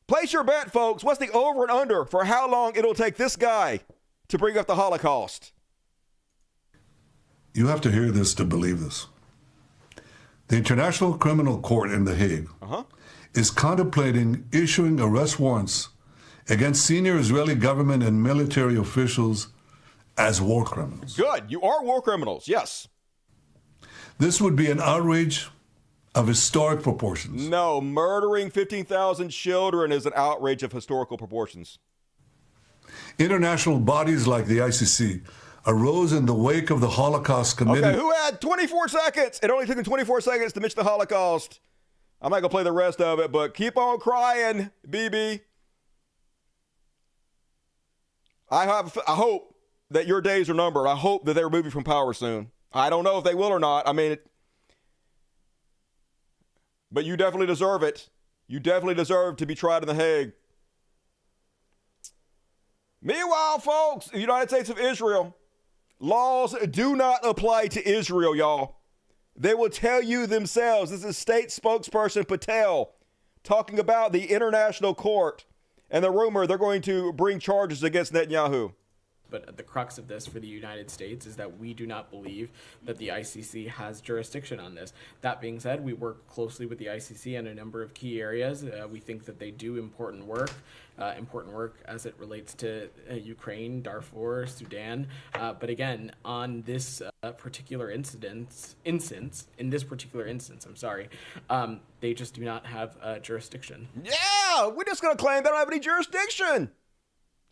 place your bet, folks. What's the over and under for how long it'll take this guy to bring up the Holocaust? You have to hear this to believe this. The International Criminal Court in The Hague is contemplating issuing arrest warrants against senior Israeli government and military officials as war criminals. Good. You are war criminals. Yes. This would be an outrage of historic proportions. No, murdering 15,000 children is an outrage of historical proportions. International bodies like the ICC arose in the wake of the Holocaust committed. Okay, who had 24 seconds? It only took him 24 seconds to mention the Holocaust. I'm not going to play the rest of it, but keep on crying, BB. I hope that your days are numbered. I hope that they remove you from power soon. I don't know if they will or not. I mean, but you definitely deserve it. You definitely deserve to be tried in The Hague. Meanwhile, folks, the United States of Israel, laws do not apply to Israel, y'all. They will tell you themselves. This is state spokesperson Patel talking about the international court and the rumor they're going to bring charges against Netanyahu. But the crux of this for the United States is that we do not believe that the ICC has jurisdiction on this. That being said, we work closely with the ICC in a number of key areas. We think that they do important work as it relates to Ukraine, Darfur, Sudan. But again, on this particular instance, they just do not have jurisdiction. Yeah, we're just going to claim they don't have any jurisdiction.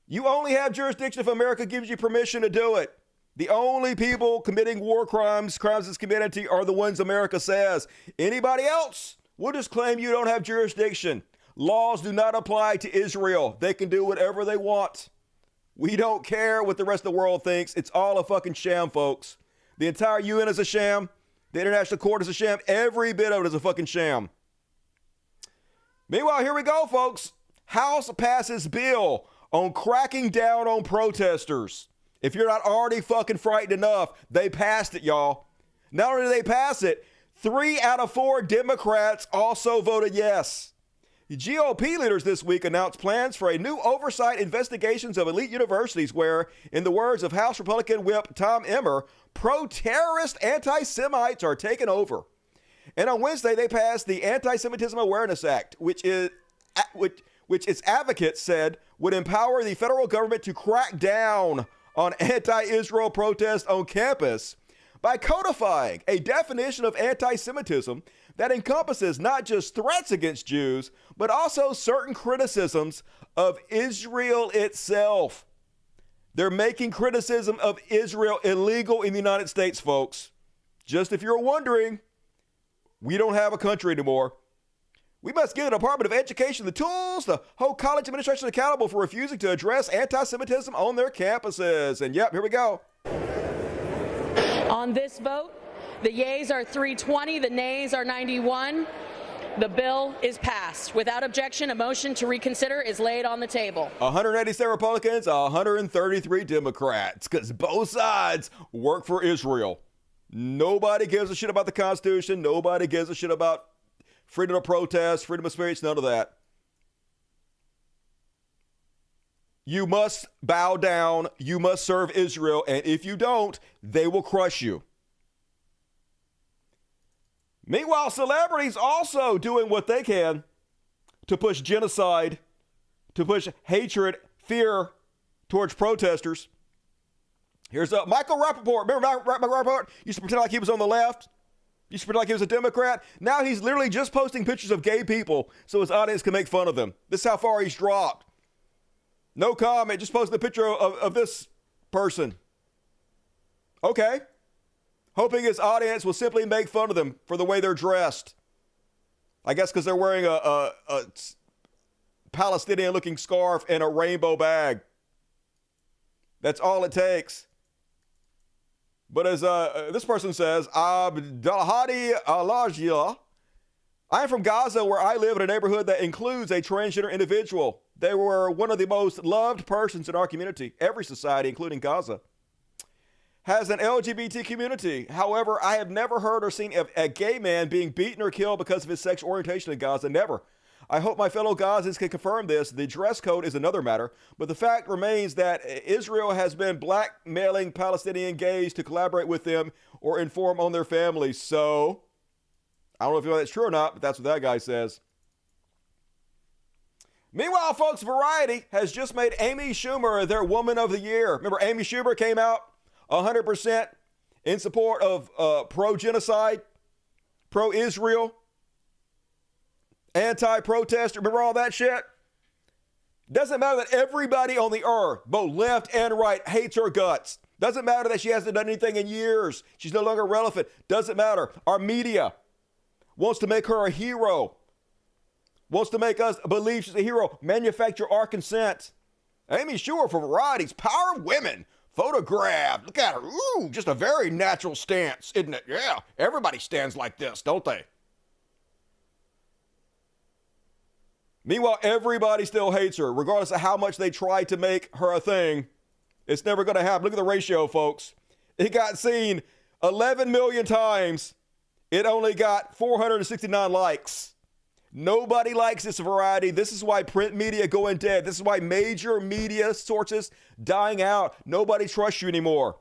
You only have jurisdiction if America gives you permission to do it. The only people committing war crimes, crimes against humanity, are the ones America says. Anybody else will just claim you don't have jurisdiction. Laws do not apply to Israel. They can do whatever they want. We don't care what the rest of the world thinks. It's all a fucking sham, folks. The entire UN is a sham. The International Court is a sham. Every bit of it is a fucking sham. Meanwhile, here we go, folks. House passes bill on cracking down on protesters. If you're not already fucking frightened enough, they passed it, y'all. Not only did they pass it, 3 out of 4 Democrats also voted yes. The GOP leaders this week announced plans for a new oversight investigations of elite universities where, in the words of House Republican Whip Tom Emmer, pro-terrorist anti-Semites are taking over. And on Wednesday, they passed the Anti-Semitism Awareness Act, which its advocates said would empower the federal government to crack down on anti-Israel protests on campus by codifying a definition of anti-Semitism that encompasses not just threats against Jews, but also certain criticisms of Israel itself. They're making criticism of Israel illegal in the United States, folks. Just if you're wondering, we don't have a country anymore. We must give the Department of Education the tools to hold college administration accountable for refusing to address anti-Semitism on their campuses. And yep, here we go. On this vote, the yeas are 320, the nays are 91. The bill is passed. Without objection, a motion to reconsider is laid on the table. 187 Republicans, 133 Democrats, because both sides work for Israel. Nobody gives a shit about the Constitution. Nobody gives a shit about freedom of protest, freedom of speech, none of that. You must bow down. You must serve Israel. And if you don't, they will crush you. Meanwhile, celebrities also doing what they can to push genocide, to push hatred, fear towards protesters. Here's Michael Rappaport. Remember Michael Rappaport? Used to pretend like he was on the left. Used to pretend like he was a Democrat. Now he's literally just posting pictures of gay people so his audience can make fun of them. This is how far he's dropped. No comment. Just posting a picture of this person. Okay. Hoping his audience will simply make fun of them for the way they're dressed. I guess because they're wearing a Palestinian-looking scarf and a rainbow bag. That's all it takes. But as this person says, Abdelhadi Alajia, I am from Gaza, where I live in a neighborhood that includes a transgender individual. They were one of the most loved persons in our community. Every society, including Gaza, has an LGBT community. However, I have never heard or seen a gay man being beaten or killed because of his sexual orientation in Gaza. Never. I hope my fellow Gazans can confirm this. The dress code is another matter, but the fact remains that Israel has been blackmailing Palestinian gays to collaborate with them or inform on their families. So, I don't know if you know that's true or not, but that's what that guy says. Meanwhile, folks, Variety has just made Amy Schumer their Woman of the Year. Remember, Amy Schumer came out 100% in support of pro-genocide, pro-Israel, anti-protester. Remember all that shit? Doesn't matter that everybody on the earth, both left and right, hates her guts. Doesn't matter that she hasn't done anything in years. She's no longer relevant. Doesn't matter. Our media wants to make her a hero. Wants to make us believe she's a hero. Manufacture our consent. Amy Schumer for Variety's Power of Women. Photographed. Look at her. Ooh, just a very natural stance, isn't it? Yeah, everybody stands like this, don't they? Meanwhile, everybody still hates her, regardless of how much they try to make her a thing. It's never going to happen. Look at the ratio, folks. It got seen 11 million times. It only got 469 likes. Nobody likes this Variety. This is why print media going dead. This is why major media sources dying out. Nobody trusts you anymore.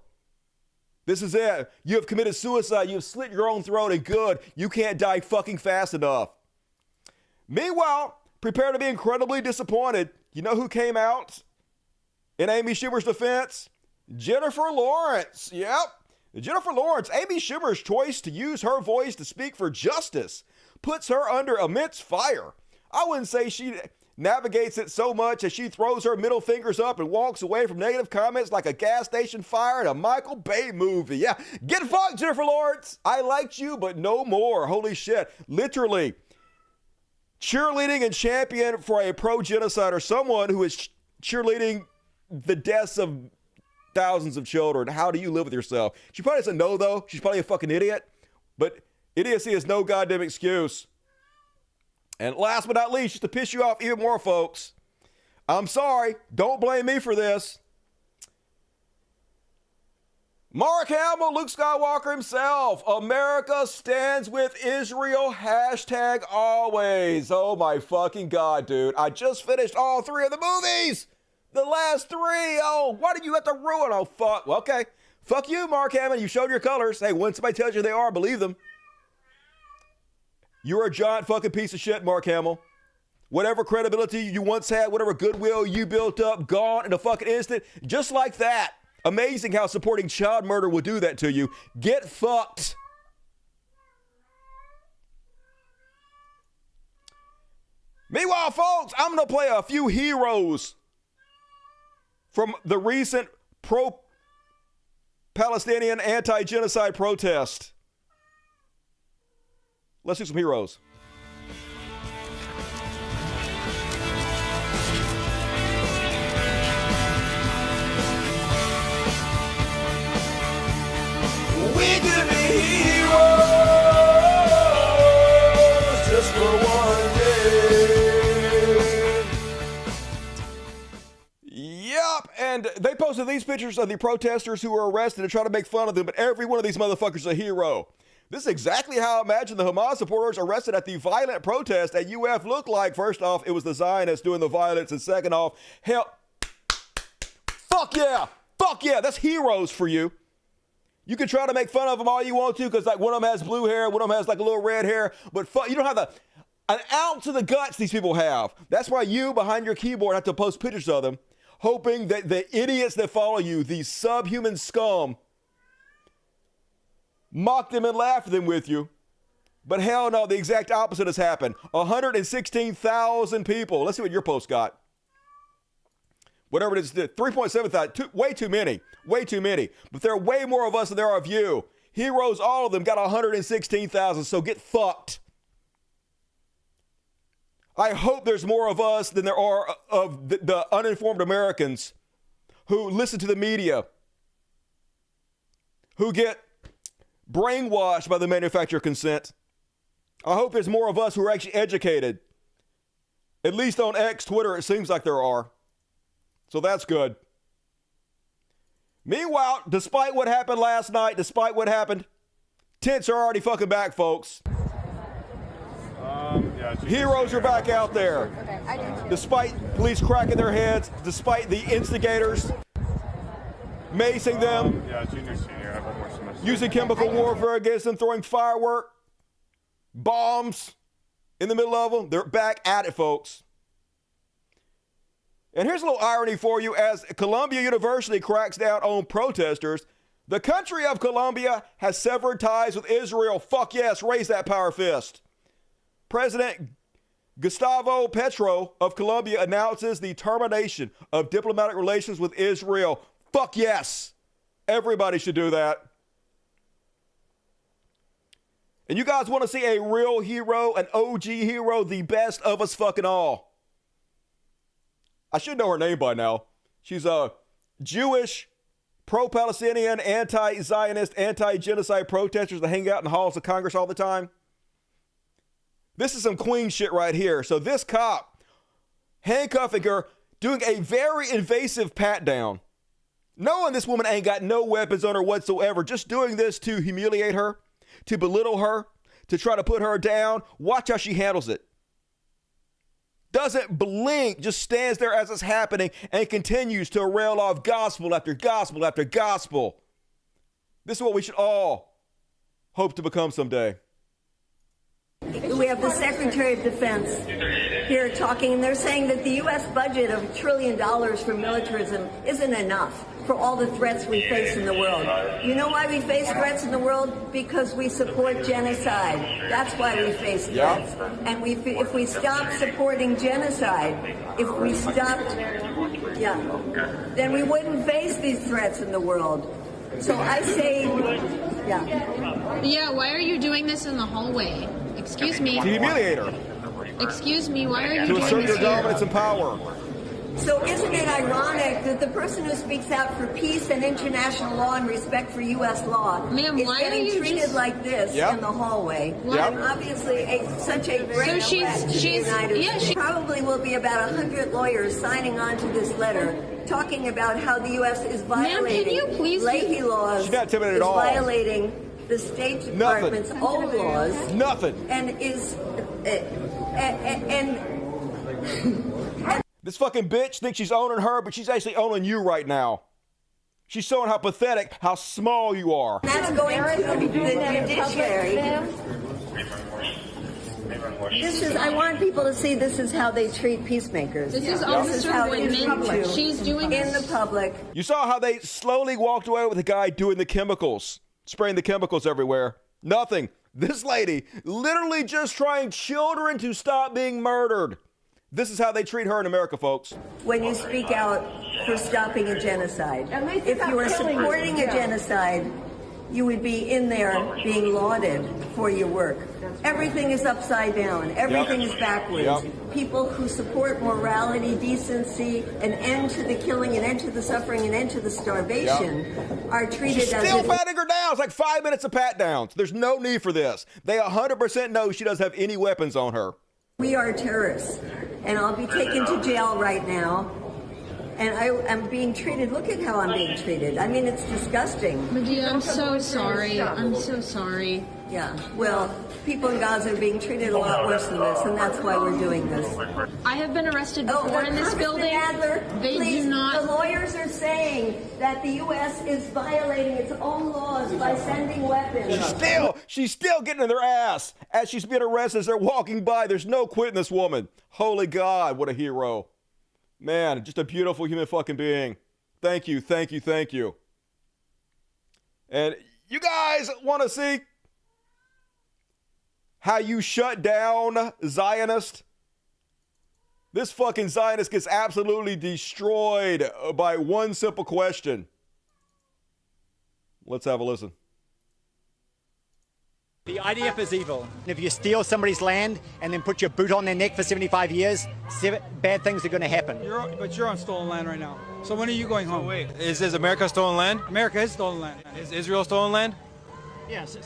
This is it. You have committed suicide. You have slit your own throat, and good. You can't die fucking fast enough. Meanwhile, prepare to be incredibly disappointed. You know who came out in Amy Schumer's defense? Jennifer Lawrence. Yep. Jennifer Lawrence, Amy Schumer's choice to use her voice to speak for justice puts her under immense fire. I wouldn't say navigates it so much that she throws her middle fingers up and walks away from negative comments like a gas station fire in a Michael Bay movie. Yeah, get fucked, Jennifer Lawrence. I liked you, but no more. Holy shit. Literally, cheerleading and champion for a pro-genocide or someone who is cheerleading the deaths of thousands of children. How do you live with yourself? She probably doesn't know, though. She's probably a fucking idiot. But idiocy is no goddamn excuse. And last but not least, just to piss you off even more, folks, I'm sorry. Don't blame me for this. Mark Hamill, Luke Skywalker himself. America stands with Israel. Hashtag always. Oh my fucking God, dude. I just finished all 3 of the movies. The last 3. Oh, why did you have to ruin? Oh, fuck. Well, okay. Fuck you, Mark Hamill. You showed your colors. Hey, when somebody tells you they are, believe them. You're a giant fucking piece of shit, Mark Hamill. Whatever credibility you once had, whatever goodwill you built up, gone in a fucking instant. Just like that. Amazing how supporting child murder will do that to you. Get fucked. Meanwhile, folks, I'm going to play a few heroes from the recent pro-Palestinian anti-genocide protest. Let's do some heroes. We could be heroes just for one day. Yup, and they posted these pictures of the protesters who were arrested and try to make fun of them, but every one of these motherfuckers is a hero. This is exactly how I imagine the Hamas supporters arrested at the violent protest at UF looked like. First off, it was the Zionists doing the violence, and second off, hell, fuck yeah, that's heroes for you. You can try to make fun of them all you want to, because like one of them has blue hair, one of them has like a little red hair, but you don't have an ounce of the guts these people have. That's why you, behind your keyboard, have to post pictures of them, hoping that the idiots that follow you, these subhuman scum, mock them and laugh at them with you. But hell no, the exact opposite has happened. 116,000 people. Let's see what your post got. Whatever it is, 3.7,000. Way too many. Way too many. But there are way more of us than there are of you. Heroes, all of them, got 116,000, so get fucked. I hope there's more of us than there are of the uninformed Americans who listen to the media, who get brainwashed by the manufacturer consent. I hope there's more of us who are actually educated. At least on X, Twitter, it seems like there are. So that's good. Meanwhile, despite what happened last night, despite what happened, tents are already fucking back, folks. Heroes are back out there. Despite police cracking their heads, despite the instigators macing them, using chemical warfare against them, throwing firework, bombs in the middle of them, they're back at it, folks. And here's a little irony for you. As Columbia University cracks down on protesters, the country of Colombia has severed ties with Israel. Fuck yes, raise that power fist. President Gustavo Petro of Colombia announces the termination of diplomatic relations with Israel. Fuck yes. Everybody should do that. And you guys want to see a real hero, an OG hero, the best of us fucking all. I should know her name by now. She's a Jewish, pro-Palestinian, anti-Zionist, anti-genocide protesters that hang out in halls of Congress all the time. This is some queen shit right here. So this cop handcuffing her, doing a very invasive pat down, knowing this woman ain't got no weapons on her whatsoever, just doing this to humiliate her, to belittle her, to try to put her down. Watch how she handles it. Doesn't blink, just stands there as it's happening and continues to rail off gospel after gospel after gospel. This is what we should all hope to become someday. We have the Secretary of Defense here talking, and they're saying that the U.S. budget of $1 trillion for militarism isn't enough. for all the threats we face in the world. You know why we face threats in the world? Because we support genocide. That's why we face threats. And if we stop supporting genocide, if we stopped, then we wouldn't face these threats in the world. So I say, Yeah, why are you doing this in the hallway? Excuse me. To humiliate her. Excuse me, why are you To doing assert this their dominance and power. So isn't it ironic that the person who speaks out for peace and international law and respect for U.S. law is getting treated like this in the hallway? And obviously such a great threat to the United States. Probably will be about 100 lawyers signing on to this letter talking about how the U.S. is violating Leahy laws, She's not intimidated at all. violating the State Department's old laws. Nothing. And is... This fucking bitch thinks she's owning her, but she's actually owning you right now. She's showing how pathetic, how small you are. That's going to the judiciary. I want people to see this is how they treat peacemakers. This is This is how they treat you She's doing in the public. You saw how they slowly walked away with the guy doing the chemicals, spraying the chemicals everywhere. Nothing. This lady literally just trying children to stop being murdered. This is how they treat her in America, folks. When you speak out for stopping a genocide, if you were supporting a genocide, you would be in there being lauded for your work. Everything is upside down. Everything is backwards. People who support morality, decency, an end to the killing, an end to the suffering, an end to the starvation are treated She's as still if... patting her down. It's like 5 minutes of pat downs. There's no need for this. They 100% know she doesn't have any weapons on her. We are terrorists, and I'll be taken to jail right now, and I am being treated. Look at how I'm being treated. I mean, it's disgusting. Medea, I'm so sorry. I'm so sorry. Yeah, well, people in Gaza are being treated a lot worse than this, and that's why we're doing this. I have been arrested before in this building. Adler, they please, do not. The lawyers are saying that the U.S. is violating its own laws by sending weapons. She's still getting in their ass as she's being arrested as they're walking by. There's no quitting this woman. Holy God, what a hero. Man, just a beautiful human fucking being. Thank you, thank you, thank you. And you guys want to see how you shut down Zionist? This fucking Zionist gets absolutely destroyed by one simple question. Let's have a listen. The IDF is evil. If you steal somebody's land and then put your boot on their neck for 75 years, bad things are going to happen. But you're on stolen land right now. So when are you going home? Wait, is America stolen land? America is stolen land. Is Israel stolen land? Yes.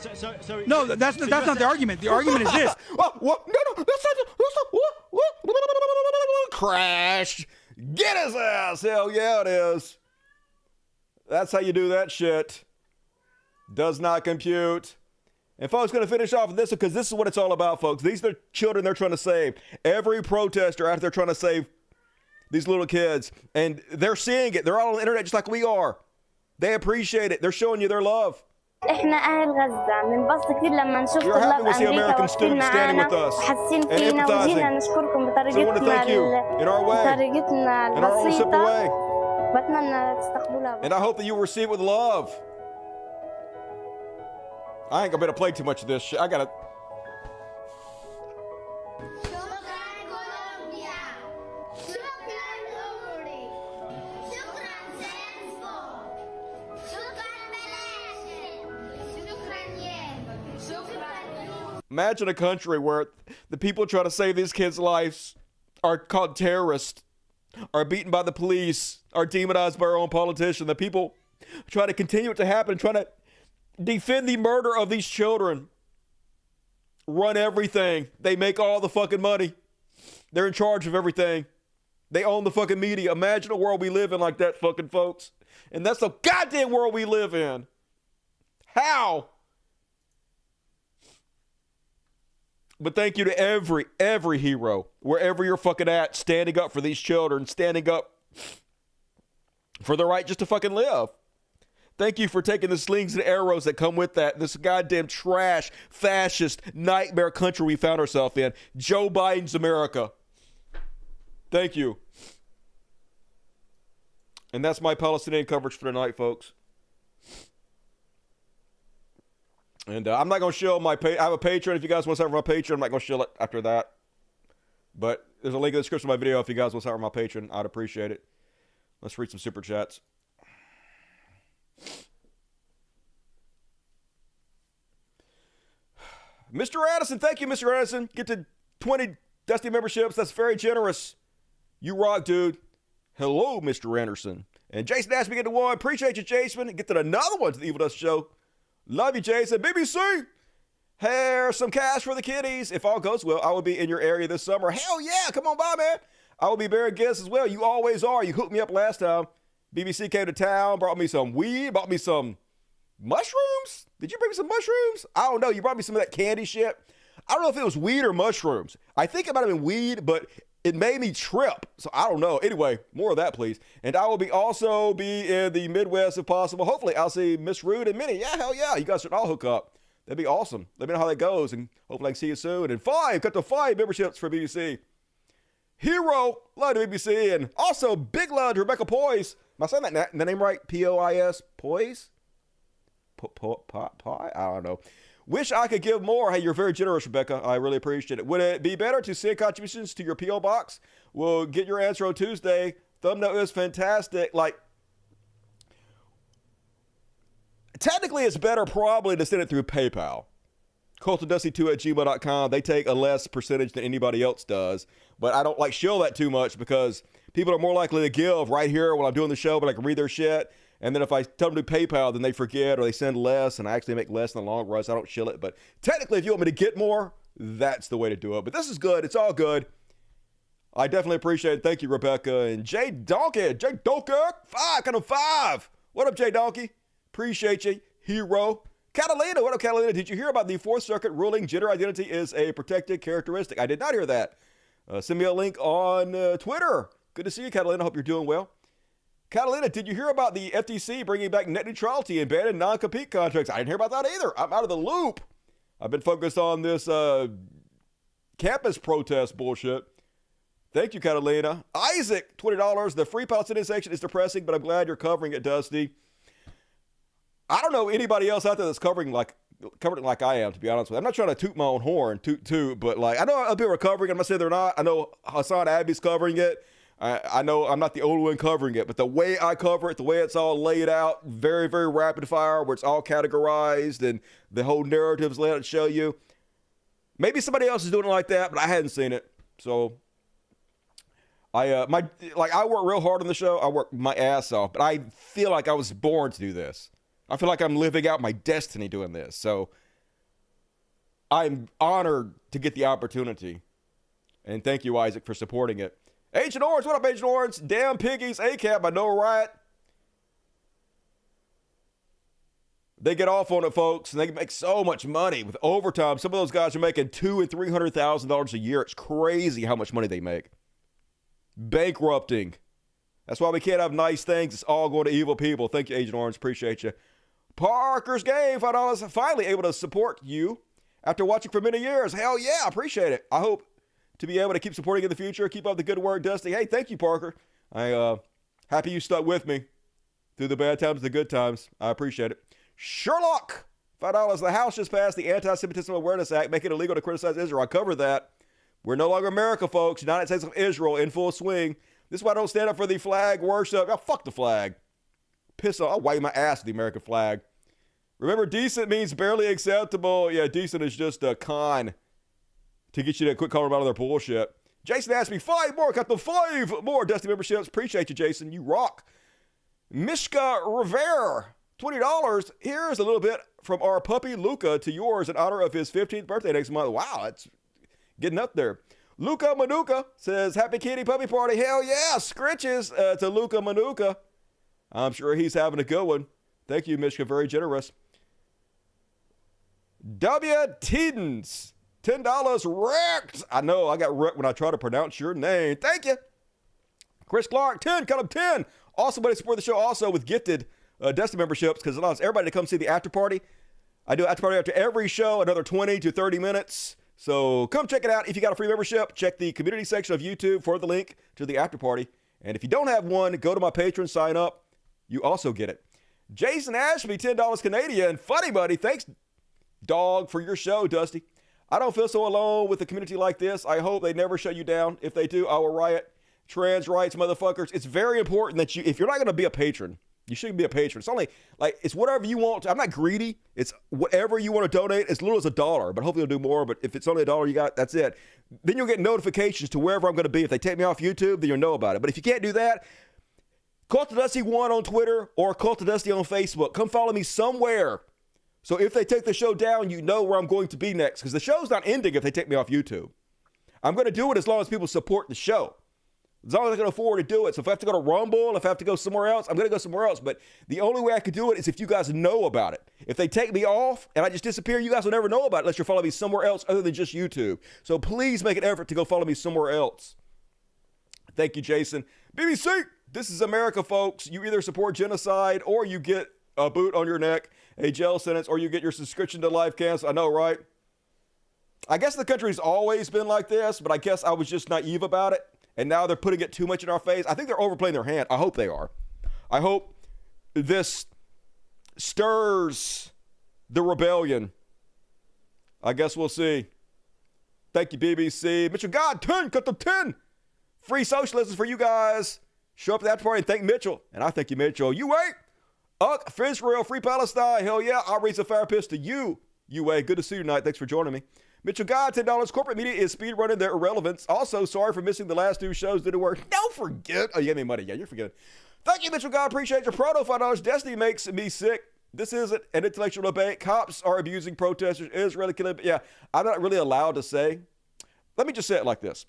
No, that's not the argument. The argument is this. What? No, that's not. Crash. Get his ass. Hell yeah, it is. That's how you do that shit. Does not compute. And folks, going to finish off with this because this is what it's all about, folks. These are children they're trying to save. Every protester out there trying to save these little kids. And they're seeing it. They're all on the internet just like we are. They appreciate it. They're showing you their love. احنا اهل غزه بنبسط كثير لما نشوف طلاب امريكا واقفين معانا وحاسين فينا وجينا نشكركم بطريقتنا البسيطه بتمنى تستقبلوها. And I hope that you will receive it with love. I ain't gonna be able to play too much of this shit. I gotta. Imagine a country where the people trying to save these kids' lives are called terrorists, are beaten by the police, are demonized by our own politicians. The people try to continue it to happen, trying to defend the murder of these children, run everything. They make all the fucking money. They're in charge of everything. They own the fucking media. Imagine a world we live in like that, fucking folks. And that's the goddamn world we live in. How? But thank you to every hero, wherever you're fucking at, standing up for these children, standing up for the right just to fucking live. Thank you for taking the slings and arrows that come with that. This goddamn trash, fascist, nightmare country we found ourselves in. Joe Biden's America. Thank you. And that's my Palestinian coverage for tonight, folks. And I'm not going to show I have a Patreon. If you guys want to sign up for my Patreon, I'm not going to show it after that. But there's a link in the description of my video if you guys want to sign up for my Patreon. I'd appreciate it. Let's read some super chats. Mr. Addison, thank you, Mr. Addison. Get to 20 Dusty memberships. That's very generous. You rock, dude. Hello, Mr. Anderson. And Jason asked me to get to 1. Appreciate you, Jason. Get to another one to the Evil Dust Show. Love you, Jason. BBC. Here's some cash for the kiddies. If all goes well, I will be in your area this summer. Hell yeah. Come on by, man. I will be bearing gifts as well. You always are. You hooked me up last time. BBC came to town, brought me some weed, brought me some mushrooms. Did you bring me some mushrooms? I don't know. You brought me some of that candy shit. I don't know if it was weed or mushrooms. I think it might have been weed, but it made me trip. So I don't know. Anyway, more of that, please. And I will also be in the Midwest if possible. Hopefully, I'll see Miss Rude and Minnie. Yeah, hell yeah. You guys should all hook up. That'd be awesome. Let me know how that goes, and hopefully I can see you soon. And 5, got to 5 memberships for BBC. Hero, love to BBC. And also, big love to Rebecca Poise. Am I saying that the name right? P-O-I-S, Poise? Pie? I don't know. Wish I could give more. Hey, you're very generous, Rebecca. I really appreciate it. Would it be better to send contributions to your P.O. box? We'll get your answer on Tuesday. Thumbnail is fantastic. Like, technically, it's better probably to send it through PayPal. CultofDusty2@gmail.com. They take a less percentage than anybody else does. But I don't like shill that too much because people are more likely to give right here when I'm doing the show, but I can read their shit. And then if I tell them to PayPal, then they forget or they send less, and I actually make less in the long run, so I don't shill it. But technically, if you want me to get more, that's the way to do it. But this is good. It's all good. I definitely appreciate it. Thank you, Rebecca. And Jay Donkey. 5, kind of 5. What up, Jay Donkey? Appreciate you, hero. Catalina, what up, Catalina? Did you hear about the 4th Circuit ruling gender identity is a protected characteristic? I did not hear that. Send me a link on Twitter. Good to see you, Catalina. Hope you're doing well. Catalina, did you hear about the FTC bringing back net neutrality and banning non-compete contracts? I didn't hear about that either. I'm out of the loop. I've been focused on this campus protest bullshit. Thank you, Catalina. Isaac, $20. The Free Palestinian section is depressing, but I'm glad you're covering it, Dusty. I don't know anybody else out there that's covering it like I am, to be honest with you. I'm not trying to toot my own horn, but like I know other people are covering it. I'm not saying they're not. I know Hassan Abi's covering it. I know I'm not the only one covering it, but the way I cover it, the way it's all laid out, very, very rapid fire, where it's all categorized and the whole narrative's let it show you. Maybe somebody else is doing it like that, but I hadn't seen it. So I work real hard on the show. I work my ass off, but I feel like I was born to do this. I feel like I'm living out my destiny doing this. So I'm honored to get the opportunity. And thank you, Isaac, for supporting it. Agent Orange, what up, Agent Orange? Damn Piggies, ACAP by Noah Riot. They get off on it, folks, and they make so much money with overtime. Some of those guys are making $200,000 and $300,000 a year. It's crazy how much money they make. Bankrupting. That's why we can't have nice things. It's all going to evil people. Thank you, Agent Orange. Appreciate you. Parker's Game, $5. Finally able to support you after watching for many years. Hell yeah, appreciate it. I hope to be able to keep supporting in the future. Keep up the good work, Dusty. Hey, thank you, Parker. I happy you stuck with me through the bad times, the good times. I appreciate it. Sherlock, $5. The House just passed the Anti-Semitism Awareness Act, making it illegal to criticize Israel. I covered that. We're no longer America, folks. United States of Israel in full swing. This is why I don't stand up for the flag worship. Oh, fuck the flag. Piss off. I'll wipe my ass with the American flag. Remember, decent means barely acceptable. Yeah, decent is just a con to get you to quit calling about other bullshit. Jason asked me 5 more. Got the 5 more Dusty memberships. Appreciate you, Jason. You rock. Mishka Rivera, $20. Here's a little bit from our puppy Luca to yours in honor of his 15th birthday next month. Wow, that's getting up there. Luca Manuka says, happy kitty puppy party. Hell yeah. Scritches to Luca Manuka. I'm sure he's having a good one. Thank you, Mishka. Very generous. W. Teedens, $10 wrecked. I know I got wrecked when I try to pronounce your name. Thank you. Chris Clark, 10, cut him 10. Also, buddy, support the show also with gifted Dusty memberships because it allows everybody to come see the after party. I do after party after every show, another 20 to 30 minutes. So come check it out. If you got a free membership, check the community section of YouTube for the link to the after party. And if you don't have one, go to my Patreon, sign up. You also get it. Jason Ashby, $10 Canadian. Funny buddy. Thanks, dog, for your show, Dusty. I don't feel so alone with a community like this. I hope they never shut you down. If they do, I will riot. Trans rights, motherfuckers. It's very important that if you're not going to be a patron, you shouldn't be a patron. It's only it's whatever you want. I'm not greedy. It's whatever you want to donate, as little as $1, but hopefully you'll do more. But if it's only $1 you got, that's it. Then you'll get notifications to wherever I'm going to be. If they take me off YouTube, then you'll know about it. But if you can't do that, Cult of Dusty 1 on Twitter or Cult of Dusty on Facebook. Come follow me somewhere. So if they take the show down, you know where I'm going to be next. Because the show's not ending if they take me off YouTube. I'm going to do it as long as people support the show. As long as I can afford to do it. So if I have to go to Rumble, if I have to go somewhere else, I'm going to go somewhere else. But the only way I could do it is if you guys know about it. If they take me off and I just disappear, you guys will never know about it unless you're following me somewhere else other than just YouTube. So please make an effort to go follow me somewhere else. Thank you, Jason. BBC, this is America, folks. You either support genocide or you get a boot on your neck, a jail sentence, or you get your subscription to life canceled. I know, right? I guess the country's always been like this, but I guess I was just naive about it. And now they're putting it too much in our face. I think they're overplaying their hand. I hope they are. I hope this stirs the rebellion. I guess we'll see. Thank you, BBC. Mitchell, God, 10, cut the 10. Free socialism for you guys. Show up at that party and thank Mitchell. And I thank you, Mitchell. You wait. For Israel, free Palestine. Hell yeah. I'll raise a fire piss to you. You wait. Good to see you tonight. Thanks for joining me. Mitchell God, $10. Corporate media is speedrunning their irrelevance. Also, sorry for missing the last 2 shows. Didn't work. Don't forget. Oh, you gave me money. Yeah, you're forgetting. Thank you, Mitchell God. Appreciate your proto $5. Destiny makes me sick. This isn't an intellectual debate. Cops are abusing protesters. Israeli killing. Yeah, I'm not really allowed to say. Let me just say it like this.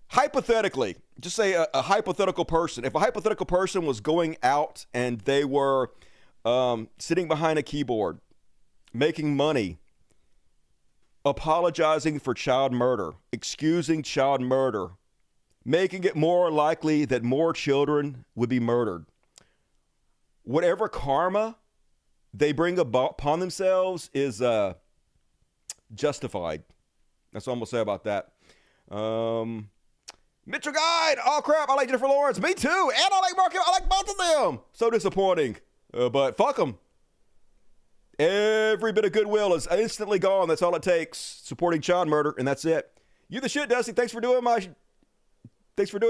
Hypothetically, just say a hypothetical person. If a hypothetical person was going out and they were sitting behind a keyboard, making money, apologizing for child murder, excusing child murder, making it more likely that more children would be murdered. Whatever karma they bring upon themselves is justified. That's all I'm going to say about that. Mitchell Guide, oh crap, I like Jennifer Lawrence. Me too, and I like Mark. I like both of them. So disappointing, but fuck them. Every bit of goodwill is instantly gone. That's all it takes. Supporting child murder, and that's it. You the shit, Dusty. Thanks for doing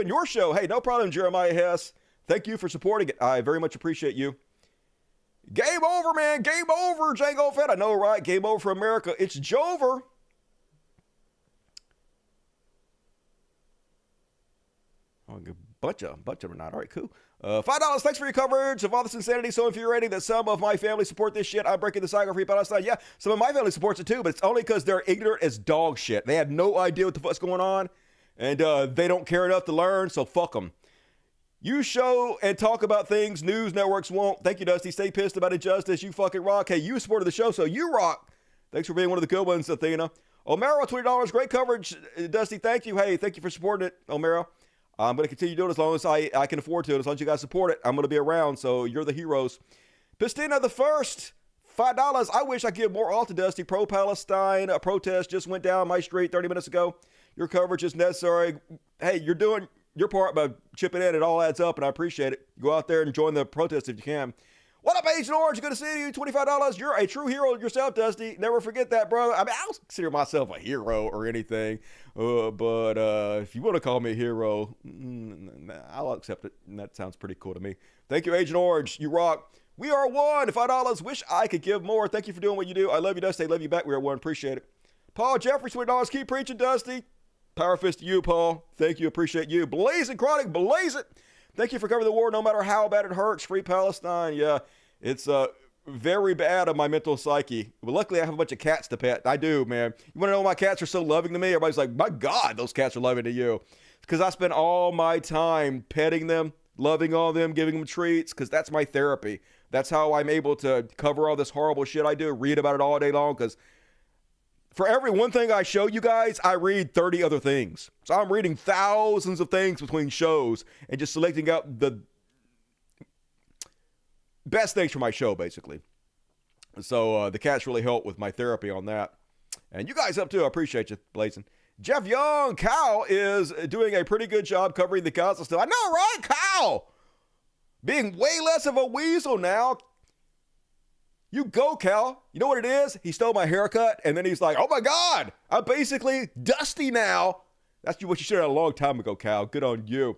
your show. Hey, no problem, Jeremiah Hess. Thank you for supporting it. I very much appreciate you. Game over, man. Game over, Django Fett. I know, right? Game over for America. It's Jover. Oh, a bunch of them are not. All right, cool. $5. Thanks for your coverage of all this insanity. So infuriating that some of my family support this shit. I'm breaking the cycle. Free Palestine. Yeah, some of my family supports it too, but it's only because they're ignorant as dog shit. They have no idea what the fuck's going on, and they don't care enough to learn. So fuck them. You show and talk about things news networks won't. Thank you, Dusty. Stay pissed about injustice. You fucking rock. Hey, you supported the show, so you rock. Thanks for being one of the good ones, Athena. Omero, $20. Great coverage, Dusty. Thank you. Hey, thank you for supporting it, Omero. I'm going to continue doing it as long as I can afford to. As long as you guys support it, I'm going to be around. So you're the heroes. Pistina the first, $5. I wish I could give more off to Dusty. Pro-Palestine protest just went down my street 30 minutes ago. Your coverage is necessary. Hey, you're doing your part by chipping in. It all adds up, and I appreciate it. Go out there and join the protest if you can. What up, Agent Orange? Good to see you. $25. You're a true hero yourself, Dusty. Never forget that, brother. I mean, I don't consider myself a hero or anything, but if you want to call me a hero, I'll accept it. And that sounds pretty cool to me. Thank you, Agent Orange. You rock. We are one. $5. Wish I could give more. Thank you for doing what you do. I love you, Dusty. I love you back. We are one. Appreciate it. Paul Jeffrey, $20. Keep preaching, Dusty. Power fist to you, Paul. Thank you. Appreciate you. Blazing Chronic. Blaze it. Thank you for covering the war no matter how bad it hurts. Free Palestine. Yeah, it's very bad on my mental psyche. But luckily, I have a bunch of cats to pet. I do, man. You want to know why my cats are so loving to me? Everybody's like, my God, those cats are loving to you. Because I spend all my time petting them, loving on them, giving them treats, because that's my therapy. That's how I'm able to cover all this horrible shit I do, read about it all day long, because for every one thing I show you guys, I read 30 other things. So I'm reading thousands of things between shows and just selecting out the best things for my show, basically. So the cats really help with my therapy on that. And you guys up too. I appreciate you, Blazing. Jeff Young, Kyle, is doing a pretty good job covering the Gaza still. I know, right? Kyle! Being way less of a weasel now. You go, Cal. You know what it is? He stole my haircut, and then he's like, oh my God, I'm basically dusty now. That's what you should have done a long time ago, Cal. Good on you.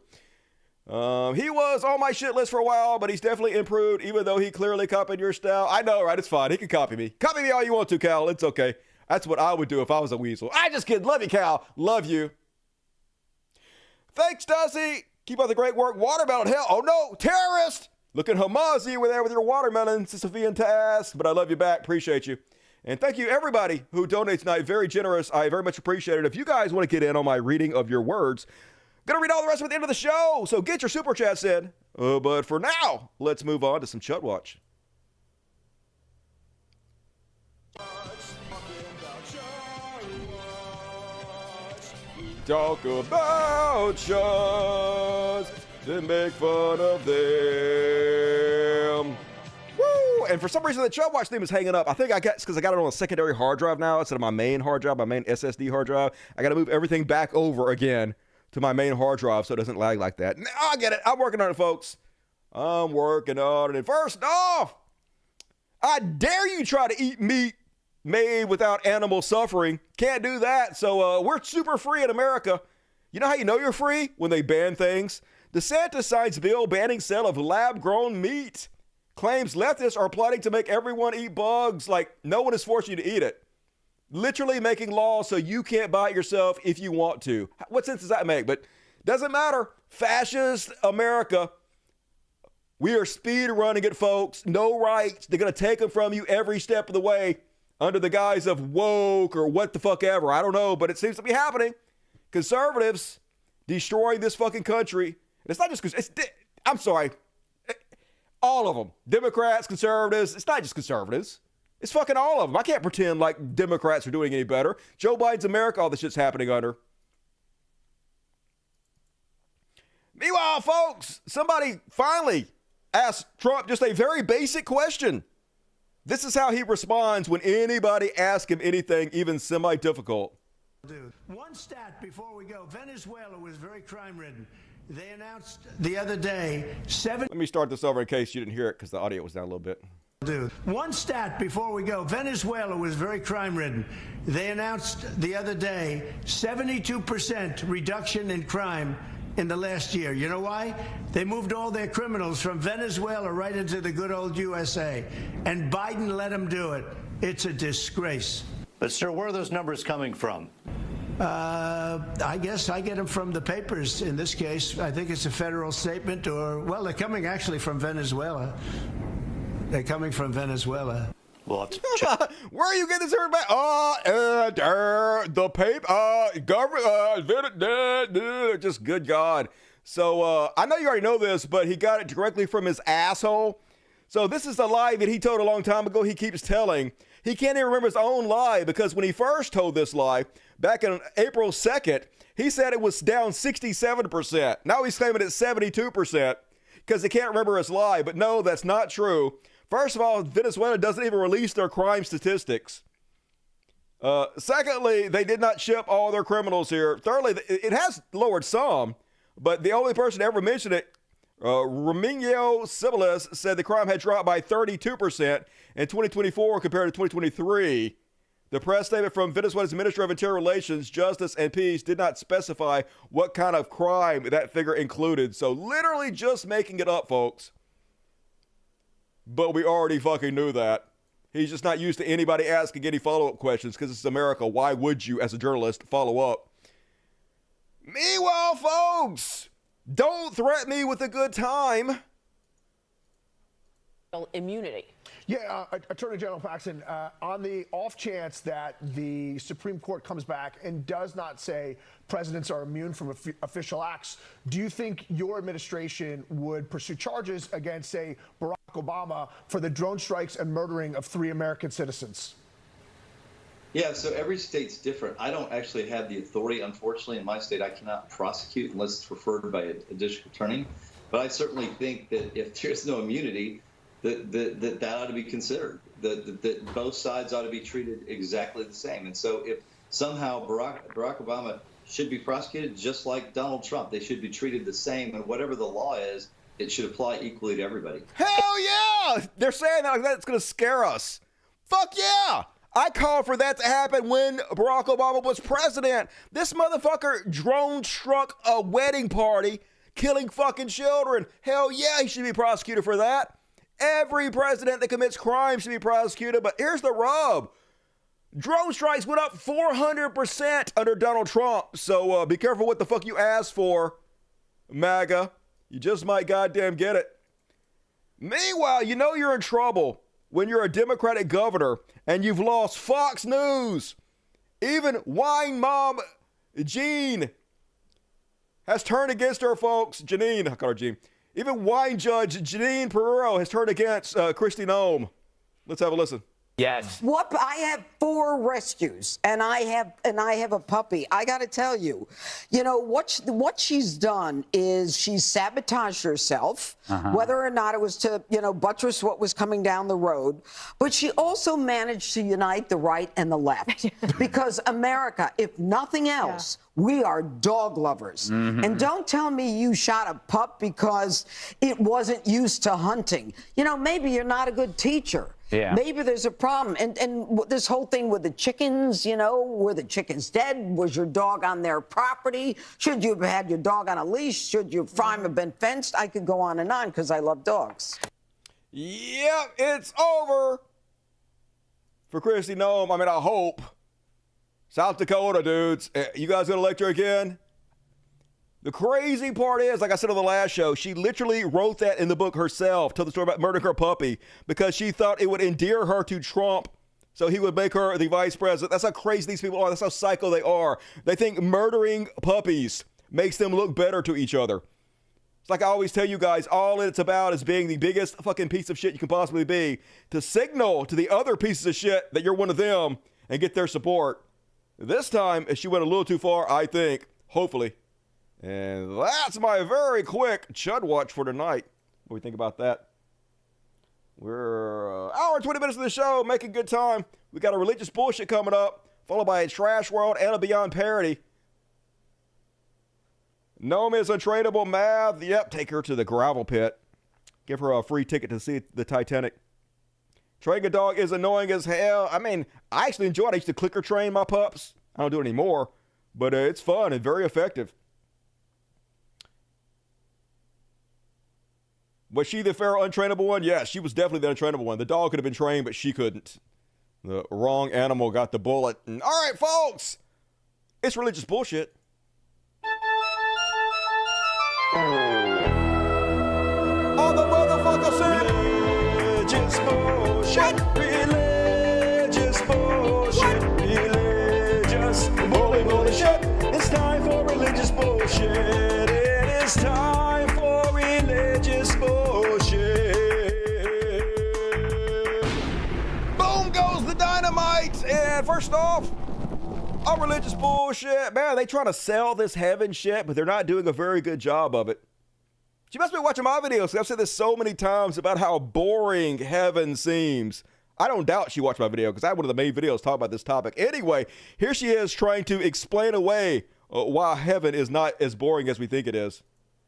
He was on my shit list for a while, but he's definitely improved, even though he clearly copied your style. I know, right? It's fine. He can copy me. Copy me all you want to, Cal. It's okay. That's what I would do if I was a weasel. I just kidding. Love you, Cal. Love you. Thanks, Dusty. Keep up the great work. Watermelon hell. Oh, no. Terrorist. Looking Hamazi over there with your watermelons. It's a task, but I love you back. Appreciate you. And thank you, everybody who donates tonight. Very generous. I very much appreciate it. If you guys want to get in on my reading of your words, I'm going to read all the rest of it at the end of the show. So get your super chats in. But for now, let's move on to some Chud Watch. Talk about shows, then make fun of them. Woo! And for some reason, the Chud Watch theme is hanging up. I think it's because I got it on a secondary hard drive now instead of my main hard drive, my main SSD hard drive. I got to move everything back over again to my main hard drive so it doesn't lag like that. I get it. I'm working on it, folks. I'm working on it. And first off, I dare you try to eat meat made without animal suffering. Can't do that. So we're super free in America. You know how you know you're free? When they ban things. DeSantis signs bill banning sale of lab-grown meat. Claims leftists are plotting to make everyone eat bugs. Like, no one is forcing you to eat it. Literally making laws so you can't buy it yourself if you want to. What sense does that make? But doesn't matter. Fascist America. We are speed running it, folks. No rights. They're going to take them from you every step of the way under the guise of woke or what the fuck ever. I don't know, but it seems to be happening. Conservatives destroying this fucking country. And it's not just because I'm sorry. All of them. Democrats, conservatives. It's not just conservatives. It's fucking all of them. I can't pretend like Democrats are doing any better. Joe Biden's America, all this shit's happening under. Meanwhile, folks, somebody finally asked Trump just a very basic question. This is how he responds when anybody asks him anything, even semi-difficult. Dude, one stat before we go. Venezuela was very crime-ridden. They announced the other day Let me start this over in case you didn't hear it because the audio was down a little bit. Dude, one stat before we go. Venezuela was very crime-ridden. They announced the other day 72% reduction in crime in the last year. You know why? They moved all their criminals from Venezuela right into the good old USA. And Biden let them do it. It's a disgrace. But, sir, where are those numbers coming from? I guess I get them from the papers in this case. I think it's a federal statement well, they're coming actually from Venezuela. They're coming from Venezuela. Well, where are you getting this back? The paper, government, just good God. So I know you already know this, but he got it directly from his asshole. So this is a lie that he told a long time ago. He keeps telling. He can't even remember his own lie because when he first told this lie back on April 2nd, he said it was down 67%. Now he's claiming it's 72% because he can't remember his lie. But no, that's not true. First of all, Venezuela doesn't even release their crime statistics. Secondly, they did not ship all their criminals here. Thirdly, it has lowered some, but the only person to ever mentioned it, Raminho Cibeles, said the crime had dropped by 32% in 2024 compared to 2023. The press statement from Venezuela's Ministry of Interior Relations, Justice, and Peace did not specify what kind of crime that figure included. So literally just making it up, folks. But we already fucking knew that. He's just not used to anybody asking any follow-up questions because it's America. Why would you, as a journalist, follow up? Meanwhile, folks, don't threaten me with a good time. Immunity. Yeah, Attorney General Paxton, on the off chance that the Supreme Court comes back and does not say presidents are immune from official acts, do you think your administration would pursue charges against, say, Barack Obama for the drone strikes and murdering of 3 American citizens? Yeah, so every state's different. I don't actually have the authority. Unfortunately, in my state, I cannot prosecute unless it's referred by a district attorney. But I certainly think that if there's no immunity, that ought to be considered. That both sides ought to be treated exactly the same. And so somehow Barack Obama should be prosecuted just like Donald Trump. They should be treated the same, and whatever the law is, it should apply equally to everybody. Hell yeah! They're saying that like that's going to scare us. Fuck yeah! I called for that to happen when Barack Obama was president. This motherfucker drone struck a wedding party, killing fucking children. Hell yeah, he should be prosecuted for that. Every president that commits crime should be prosecuted, but here's the rub. Drone strikes went up 400% under Donald Trump, so be careful what the fuck you ask for, MAGA. You just might goddamn get it. Meanwhile, you know you're in trouble when you're a Democratic governor and you've lost Fox News. Even wine mom Jean has turned against her, folks. Janine, I call her Jean. Even wine judge Janine Pereiro has turned against Kristi Noem. Let's have a listen. Yes. What? I have 4 rescues, and I have a puppy. I got to tell you, you know what she's done is she's sabotaged herself, whether or not it was to buttress what was coming down the road. But she also managed to unite the right and the left, because America, if nothing else. Yeah. We are dog lovers. And don't tell me you shot a pup because it wasn't used to hunting. Maybe you're not a good teacher. Yeah. Maybe there's a problem. And this whole thing with the chickens, were the chickens dead? Was your dog on their property? Should you have had your dog on a leash? Should your farm have been fenced? I could go on and on because I love dogs. Yep, it's over for Kristi Noem. I mean, I hope. South Dakota, dudes. You guys gonna elect her again? The crazy part is, like I said on the last show, she literally wrote that in the book herself, told the story about murdering her puppy, because she thought it would endear her to Trump, so he would make her the vice president. That's how crazy these people are. That's how psycho they are. They think murdering puppies makes them look better to each other. It's like I always tell you guys, all it's about is being the biggest fucking piece of shit you can possibly be, to signal to the other pieces of shit that you're one of them and get their support. This time, she went a little too far, I think, hopefully. And that's my very quick Chud Watch for tonight. What do we think about that? We're an hour and 20 minutes of the show, making good time. We got a religious bullshit coming up, followed by a trash world and a Beyond Parody. Noem is untrainable math. Yep, take her to the gravel pit. Give her a free ticket to see the Titanic. Training a dog is annoying as hell. I mean, I actually enjoy it. I used to clicker train my pups. I don't do it anymore, but it's fun and very effective. Was she the feral untrainable one? Yeah, she was definitely the untrainable one. The dog could have been trained, but she couldn't. The wrong animal got the bullet. And, all right, folks, it's religious bullshit. All the motherfuckers say religious bullshit. Religious bullshit. Religious bullshit. It's time for religious bullshit. It is time for religious bullshit. Boom goes the dynamite. And first off, all religious bullshit. Man, they trying to sell this heaven shit, but they're not doing a very good job of it. She must be watching my videos. I've said this so many times about how boring heaven seems. I don't doubt she watched my video because I had one of the main videos talking about this topic. Anyway, here she is trying to explain away why heaven is not as boring as we think it is.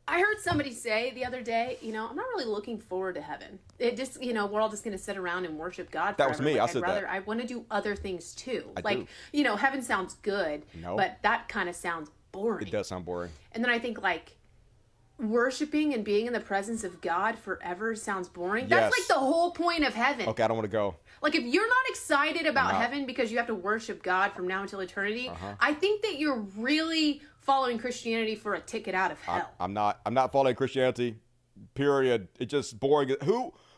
I heard somebody say the other day, I'm not really looking forward to heaven. It just, we're all just going to sit around and worship God forever. That was me. I said that. I want to do other things too. I do. Heaven sounds good, but that kind of sounds boring. It does sound boring. And then I think worshiping and being in the presence of God forever sounds boring. Yes. That's like the whole point of heaven. Okay, I don't want to go. Like, if you're not excited about heaven because you have to worship God from now until eternity, I think that you're really following Christianity for a ticket out of hell. I'm not following Christianity, period. It's just boring.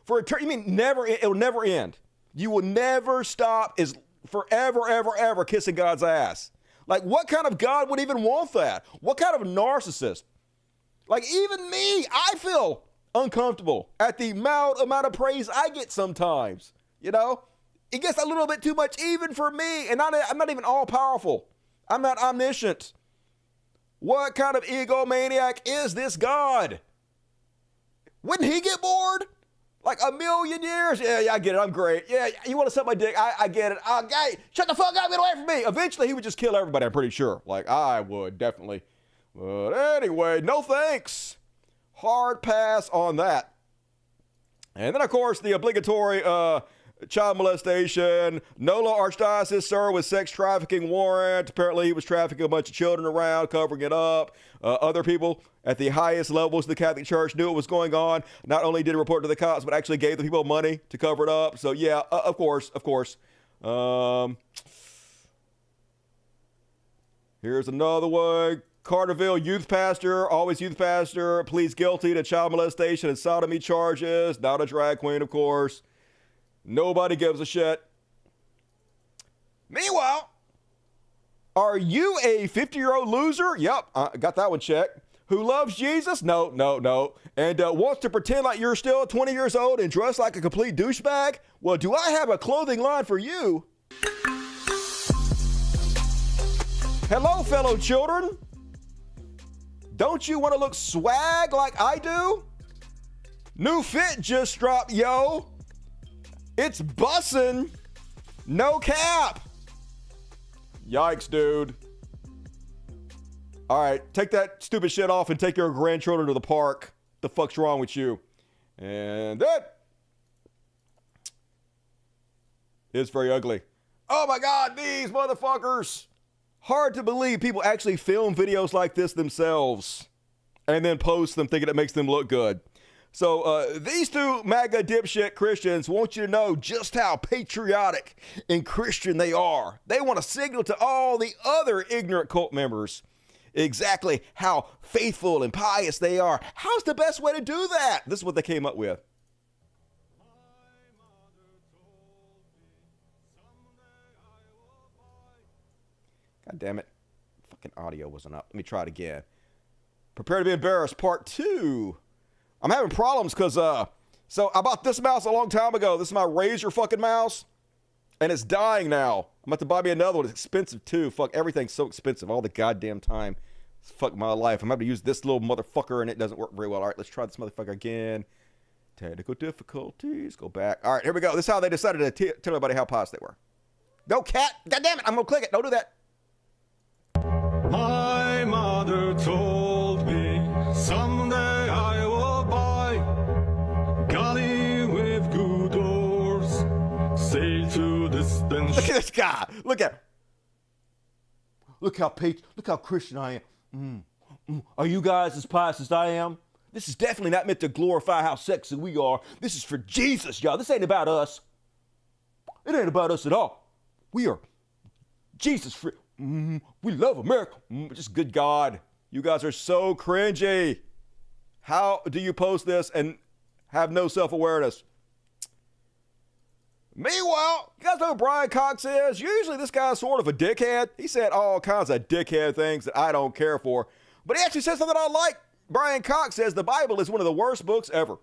For eternity, you mean never, it'll never end. You will never stop, is forever, ever, ever kissing God's ass. Like, what kind of God would even want that? What kind of narcissist? Like, even me, I feel uncomfortable at the amount of praise I get sometimes. It gets a little bit too much even for me. And I'm not even all powerful. I'm not omniscient. What kind of egomaniac is this God? Wouldn't he get bored? Like a million years? Yeah, I get it. I'm great. Yeah, you want to suck my dick? I get it. Okay, shut the fuck up. Get away from me. Eventually, he would just kill everybody, I'm pretty sure. Like, I would, definitely. But anyway, no thanks. Hard pass on that. And then, of course, the obligatory child molestation. NOLA Archdiocese, sir, with sex trafficking warrant. Apparently, he was trafficking a bunch of children around, covering it up. Other people at the highest levels of the Catholic Church knew what was going on. Not only did it report to the cops, but actually gave the people money to cover it up. So, yeah, of course. Here's another one. Carterville youth pastor, always youth pastor, pleads guilty to child molestation and sodomy charges. Not a drag queen, of course. Nobody gives a shit. Meanwhile, are you a 50-year-old loser? Yep, got that one checked. Who loves Jesus? No. And wants to pretend like you're still 20 years old and dressed like a complete douchebag? Well, do I have a clothing line for you? Hello, fellow children. Don't you want to look swag like I do? New fit just dropped, yo. It's bussin'. No cap. Yikes, dude. All right, take that stupid shit off and take your grandchildren to the park. The fuck's wrong with you? And that is very ugly. Oh my God, these motherfuckers. Hard to believe people actually film videos like this themselves and then post them thinking it makes them look good. So these two MAGA dipshit Christians want you to know just how patriotic and Christian they are. They want to signal to all the other ignorant cult members exactly how faithful and pious they are. How's the best way to do that? This is what they came up with. God damn it. Fucking audio wasn't up. Let me try it again. Prepare to be embarrassed, part 2. I'm having problems because, so I bought this mouse a long time ago. This is my Razer fucking mouse. And it's dying now. I'm about to buy me another one. It's expensive too. Fuck, everything's so expensive all the goddamn time. Fuck my life. I'm about to use this little motherfucker and it doesn't work very well. All right, let's try this motherfucker again. Technical difficulties. Go back. All right, here we go. This is how they decided to tell everybody how pious they were. No, cat. God damn it. I'm going to click it. Don't do that. My mother told me someday I will buy galley with good doors, sail to distant. Look at this guy. Look how Christian I am. Are you guys as pious as I am? This is definitely not meant to glorify how sexy we are. This is for Jesus, y'all. This ain't about us. It ain't about us at all. We are Jesus free. We love America. Just good God. You guys are so cringy. How do you post this and have no self-awareness? Meanwhile, you guys know who Brian Cox is? Usually this guy's sort of a dickhead. He said all kinds of dickhead things that I don't care for. But he actually said something I like. Brian Cox says the Bible is one of the worst books ever.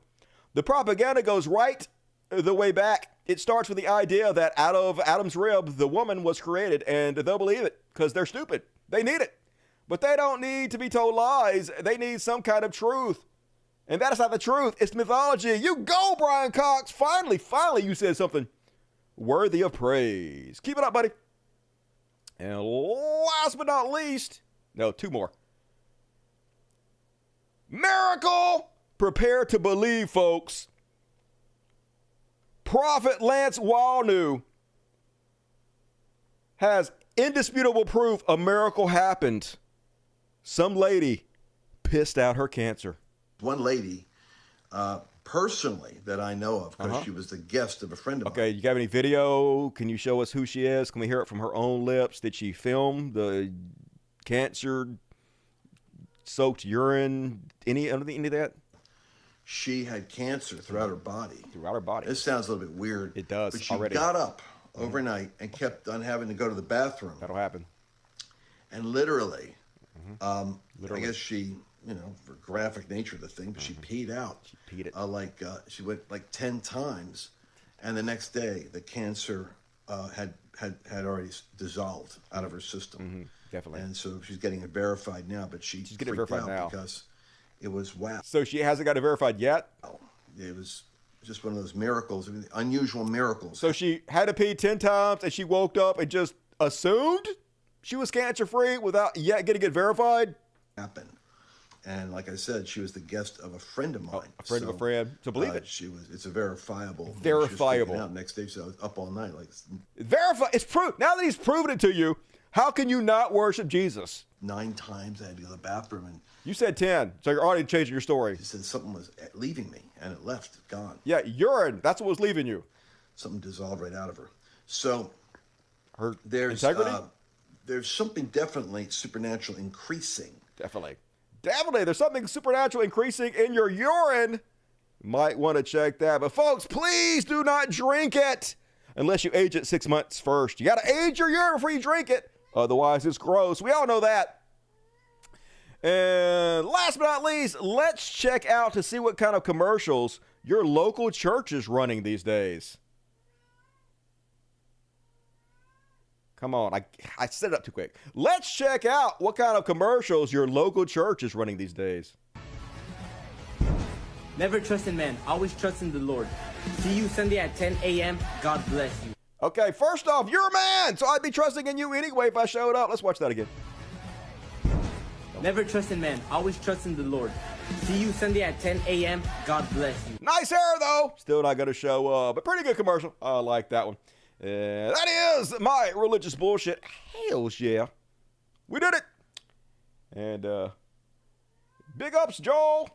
The propaganda goes right the way back. It starts with the idea that out of Adam's rib, the woman was created, and they'll believe it because they're stupid. They need it. But they don't need to be told lies. They need some kind of truth. And that is not the truth. It's mythology. You go, Brian Cox. Finally, you said something worthy of praise. Keep it up, buddy. And last but not least, no, 2 more. Miracle. Prepare to believe, folks. Prophet Lance Walnew has indisputable proof a miracle happened. Some lady pissed out her cancer. One lady, personally, that I know of, because she was the guest of a friend of mine. Okay, you got any video? Can you show us who she is? Can we hear it from her own lips? Did she film the cancer-soaked urine? Any of that? She had cancer throughout her body. Throughout her body. This sounds a little bit weird. It does. But she already got up overnight and kept on having to go to the bathroom. That'll happen. And literally, I guess she, for graphic nature of the thing, but she peed out. She peed it. She went like 10 times, and the next day the cancer had already dissolved out of her system. Definitely. And so she's getting it verified now, but she's getting it verified now because it was wow. So she hasn't got it verified yet? Oh, it was just one of those miracles, I mean, unusual miracles. So she had to pee 10 times, and she woke up and just assumed she was cancer-free without yet getting it verified? Happen. And like I said, she was the guest of a friend of mine. A friend of a friend. So believe it. It's a verifiable. Verifiable. Out next day, so I was up all night. It's proof. Now that he's proven it to you, how can you not worship Jesus? 9 times I had to go to the bathroom, and you said 10, so you're already changing your story. She said something was leaving me, and it left, gone. Yeah, urine. That's what was leaving you. Something dissolved right out of her. So her there's integrity. There's something definitely supernatural increasing. Definitely, there's something supernatural increasing in your urine. Might want to check that. But folks, please do not drink it unless you age it 6 months first. You got to age your urine before you drink it. Otherwise, it's gross. We all know that. And last but not least, let's check out to see what kind of commercials your local church is running these days. Come on, I set it up too quick. Let's check out what kind of commercials your local church is running these days. Never trust in man, always trust in the Lord. See you Sunday at 10 a.m. God bless you. Okay, first off, you're a man, so I'd be trusting in you anyway if I showed up. Let's watch that again. Never trust in man, always trust in the Lord. See you Sunday at 10 a.m. God bless you. Nice hair, though. Still not going to show up, but pretty good commercial. I like that one. That is my religious bullshit. Hells yeah. We did it. And big ups, Joel.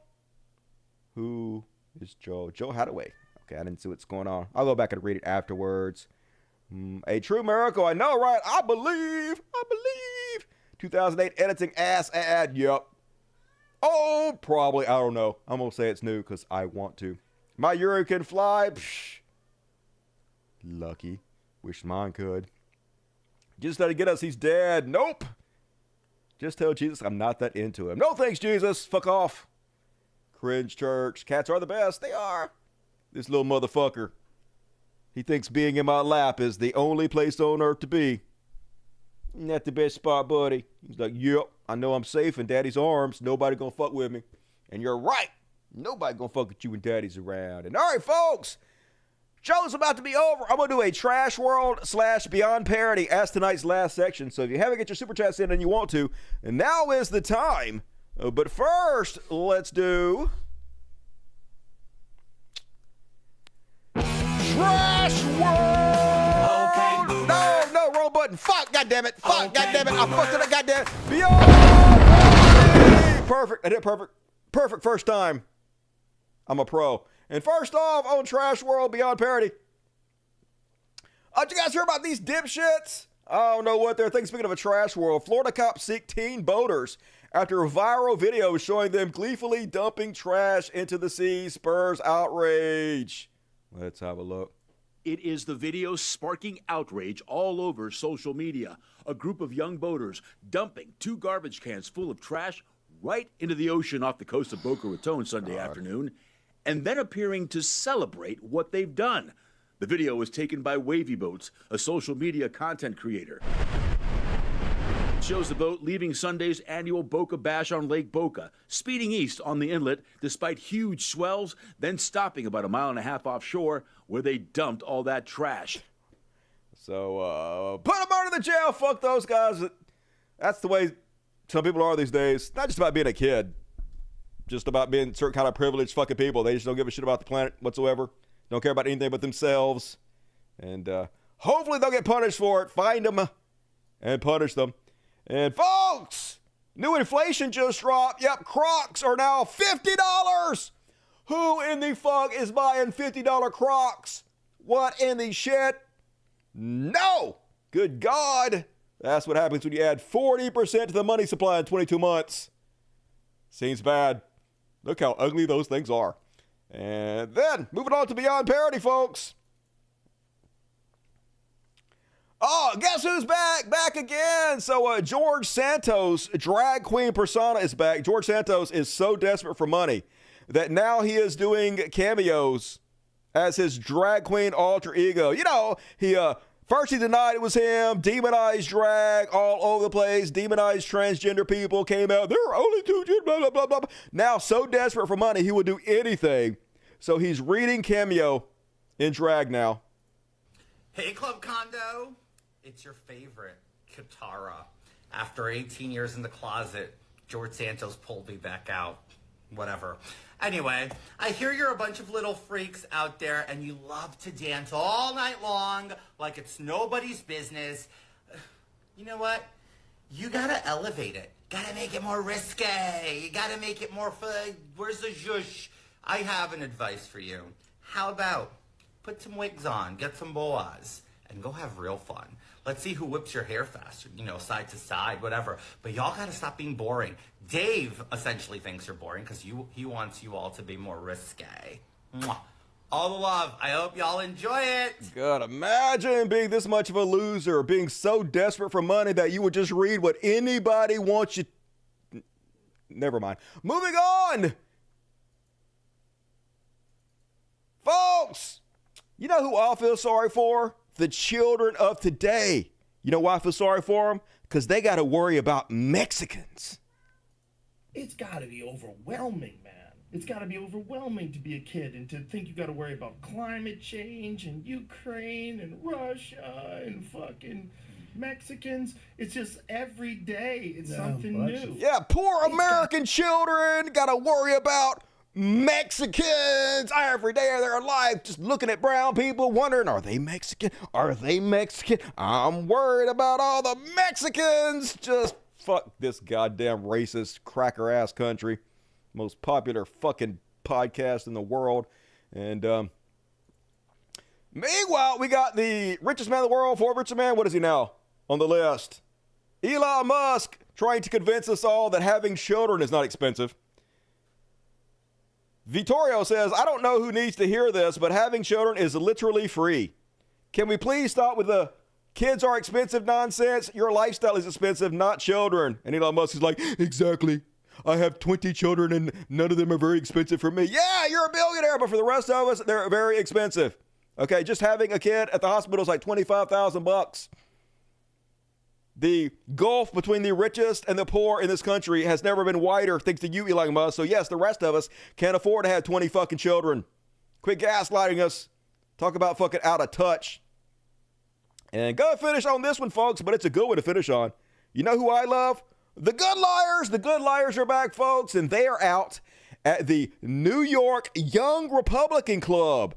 Who is Joel? Joel Hadaway. Okay, I didn't see what's going on. I'll go back and read it afterwards. A true miracle. I know, right? I believe. 2008 editing ass ad. Yup. Oh, probably. I don't know. I'm going to say it's new because I want to. My urine can fly. Psh. Lucky. Wish mine could. Jesus tried to get us. He's dead. Nope. Just tell Jesus I'm not that into him. No thanks, Jesus. Fuck off. Cringe church. Cats are the best. They are. This little motherfucker. He thinks being in my lap is the only place on earth to be. Isn't that the best spot, buddy? He's like, yep, I know I'm safe in daddy's arms. Nobody gonna fuck with me. And you're right. Nobody gonna fuck with you when daddy's around. And all right, folks. Show's about to be over. I'm going to do a Trash World / Beyond Parody as tonight's last section. So if you haven't get your Super Chats in and you want to, and now is the time. But first, let's do Trash World! Okay. No, wrong button. Fuck, goddammit. Fuck, goddammit. I fucked it up, goddammit. Beyond Parody! Perfect. I did perfect. Perfect first time. I'm a pro. And first off, on Trash World Beyond Parody. Did you guys hear about these dipshits? I don't know what they're thinking. Speaking of a trash world, Florida cops seek teen boaters after a viral video showing them gleefully dumping trash into the sea spurs outrage. Let's have a look. It is the video sparking outrage all over social media. A group of young boaters dumping 2 garbage cans full of trash right into the ocean off the coast of Boca Raton Sunday afternoon, and then appearing to celebrate what they've done. The video was taken by Wavy Boats, a social media content creator. It shows the boat leaving Sunday's annual Boca Bash on Lake Boca, speeding east on the inlet despite huge swells, then stopping about 1.5 miles offshore where they dumped all that trash. So, put them under the jail. Fuck those guys. That's the way some people are these days. Not just about being a kid. Just about being certain kind of privileged fucking people. They just don't give a shit about the planet whatsoever. Don't care about anything but themselves. And hopefully they'll get punished for it. Find them and punish them. And folks, new inflation just dropped. Yep, Crocs are now $50. Who in the fuck is buying $50 Crocs? What in the shit? No! Good God. That's what happens when you add 40% to the money supply in 22 months. Seems bad. Look how ugly those things are. And then, moving on to Beyond Parody, folks. Oh, guess who's back? Back again. So, George Santos, drag queen persona, is back. George Santos is so desperate for money that now he is doing cameos as his drag queen alter ego. You know, first he denied it was him, demonized drag all over the place, demonized transgender people, came out, there are only 2 genders, blah, blah, blah, blah. Now, so desperate for money, he would do anything So he's reading Cameo in drag now. Hey, Club Condo. It's your favorite, Katara. After 18 years in the closet, George Santos pulled me back out. Whatever. Anyway, I hear you're a bunch of little freaks out there and you love to dance all night long like it's nobody's business. You know what? You gotta elevate it. Gotta make it more risque. You gotta make it more fun. Where's the zhush? I have an advice for you. How about put some wigs on, get some boas, and go have real fun. Let's see who whips your hair faster, side to side, whatever. But y'all gotta stop being boring. Dave essentially thinks you're boring because he wants you all to be more risque. Mwah. All the love. I hope y'all enjoy it. God, imagine being this much of a loser, being so desperate for money that you would just read what anybody wants you. Never mind. Moving on. Folks, you know who I feel sorry for? The children of today. You know why I feel sorry for them? Because they got to worry about Mexicans. It's got to be overwhelming, man. It's got to be overwhelming to be a kid and to think you got to worry about climate change and Ukraine and Russia and fucking Mexicans. It's just every day it's something new. Yeah, poor American children got to worry about Mexicans every day of their life, just looking at brown people, wondering, are they Mexican? Are they Mexican? I'm worried about all the Mexicans. Just fuck this goddamn racist cracker ass country. Most popular fucking podcast in the world. And meanwhile, we got the richest man in the world, fourth richest man. What is he now on the list? Elon Musk trying to convince us all that having children is not expensive. Vittorio says, I don't know who needs to hear this, but having children is literally free. Can we please stop with the kids are expensive nonsense? Your lifestyle is expensive, not children. And Elon Musk is like, exactly. I have 20 children and none of them are very expensive for me. Yeah, you're a billionaire, but for the rest of us, they're very expensive. Okay, just having a kid at the hospital is like $25,000. The gulf between the richest and the poor in this country has never been wider, thanks to you, Elon Musk. So yes, the rest of us can't afford to have 20 fucking children. Quit gaslighting us. Talk about fucking out of touch. And gonna finish on this one, folks, but it's a good one to finish on. You know who I love? The Good Liars. The Good Liars are back, folks, and they are out at the New York Young Republican Club.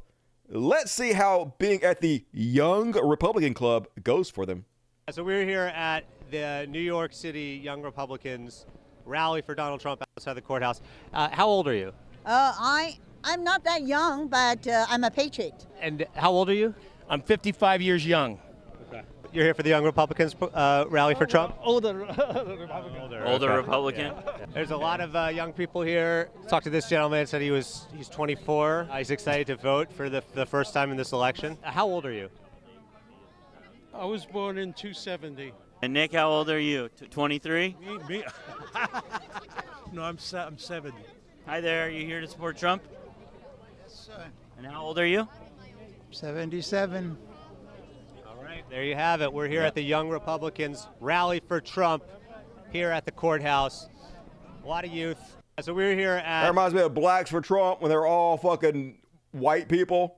Let's see how being at the Young Republican Club goes for them. So we're here at the New York City Young Republicans rally for Donald Trump outside the courthouse. How old are you? I'm not that young, but I'm a patriot. And how old are you? I'm 55 years young. Okay. You're here for the Young Republicans rally for Trump? Older Republican. Older Republican. Yeah. There's a lot of young people here. Talked to this gentleman, said he's 24. He's excited to vote for the first time in this election. How old are you? I was born in 270. And Nick, how old are you? 23? Me? No, I'm 70. Hi there. Are you here to support Trump? Yes, sir. And how old are you? 77. All right, there you have it. We're here at the Young Republicans rally for Trump here at the courthouse. A lot of youth. So we're here at... That reminds me of Blacks for Trump when they're all fucking white people.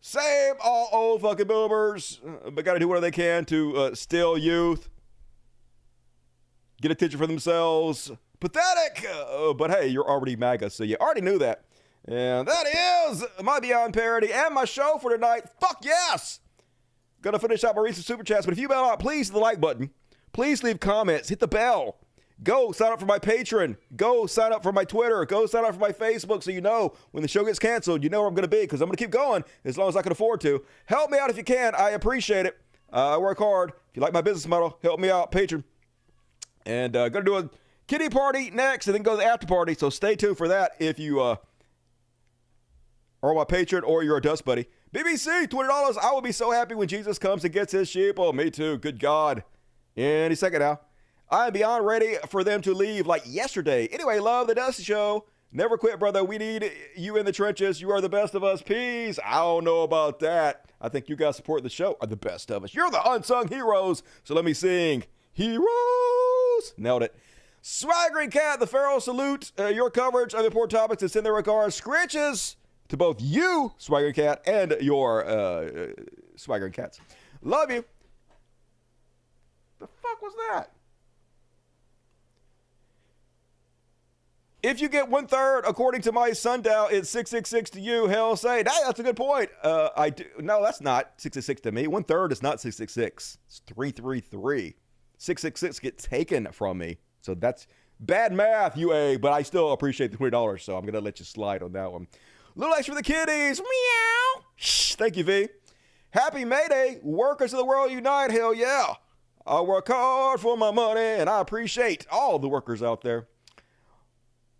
Same, all old fucking boomers, but got to do whatever they can to steal youth, get attention for themselves. Pathetic, but hey, you're already MAGA, so you already knew that. And that is my Beyond Parody and my show for tonight. Fuck yes! Gonna finish out my recent super chats, but if you bail out, please hit the like button. Please leave comments, hit the bell. Go sign up for my Patreon. Go sign up for my Twitter. Go sign up for my Facebook so you know when the show gets canceled, you know where I'm going to be because I'm going to keep going as long as I can afford to. Help me out if you can. I appreciate it. I work hard. If you like my business model, help me out, Patreon. And going to do a kiddie party next and then go to the after party. So stay tuned for that if you are my Patreon or you're a Dust Buddy. BBC, $20. I will be so happy when Jesus comes and gets his sheep. Oh, me too. Good God. Any second now. I am beyond ready for them to leave like yesterday. Anyway, love the Dusty Show. Never quit, brother. We need you in the trenches. You are the best of us. Peace. I don't know about that. I think you guys support the show are the best of us. You're the unsung heroes. So let me sing. Heroes. Nailed it. Swaggering Cat, the Pharaoh salute. Your coverage of important topics and send their regards. Scritches. to both you, Swagger Cat, and your Swagger Cats. Love you. The fuck was that? If you get 1/3, according to my sundial, it's 666 to you. Hell say, hey, that's a good point. No, that's not 666 to me. 1/3 is not 666. It's 333. 666 gets taken from me. So that's bad math, UA, but I still appreciate the $20, so I'm going to let you slide on that one. Little extra for the kiddies. Meow. Shh, thank you, V. Happy May Day. Workers of the world unite. Hell yeah. I work hard for my money, and I appreciate all the workers out there.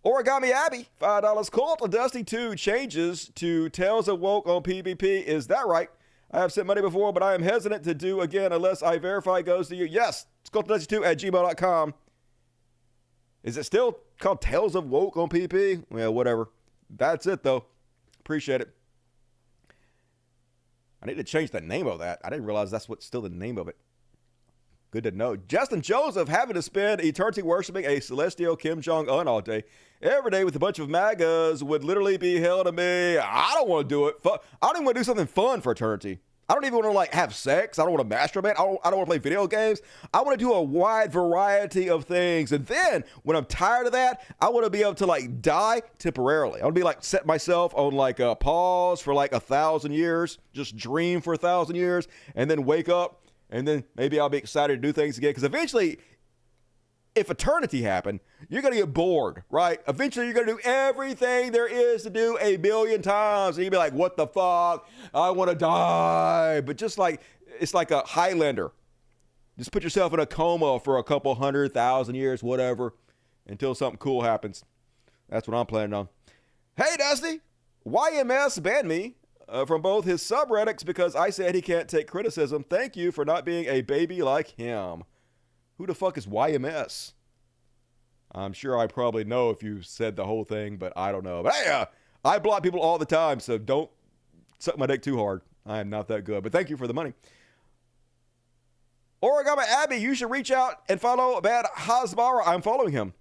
Origami Abby, $5 Cult. Dusty 2 changes to Tales of Woke on PvP. Is that right? I have sent money before, but I am hesitant to do again unless I verify it goes to you. Yes, SculptDusty2@gmail.com. Is it still called Tales of Woke on PvP? Well, whatever. That's it, though. Appreciate it. I need to change the name of that. I didn't realize that's what's still the name of it. Good to know. Justin Joseph having to spend eternity worshiping a celestial Kim Jong-un all day. Every day with a bunch of MAGAs would literally be hell to me. I don't want to do it. I don't even want to do something fun for eternity. I don't even want to like have sex. I don't want to masturbate. I don't want to play video games. I want to do a wide variety of things. And then when I'm tired of that, I want to be able to like die temporarily. I want to be like set myself on like a pause for like 1,000 years, just dream for 1,000 years, and then wake up. And then maybe I'll be excited to do things again. Because eventually, if eternity happened, you're going to get bored, right? Eventually, you're going to do everything there is to do 1,000,000 times. And you'll be like, what the fuck? I want to die. But just like, it's like a Highlander. Just put yourself in a coma for a couple 100,000 years, whatever, until something cool happens. That's what I'm planning on. Hey, Dusty, YMS banned me from both his subreddits because I said he can't take criticism. Thank you for not being a baby like him. Who the fuck is YMS? I'm sure I probably know if you said the whole thing, but I don't know. But hey, I block people all the time, so don't suck my dick too hard. I am not that good, but thank you for the money. Origami Abbey, you should reach out and follow Bad Hasbara. I'm following him.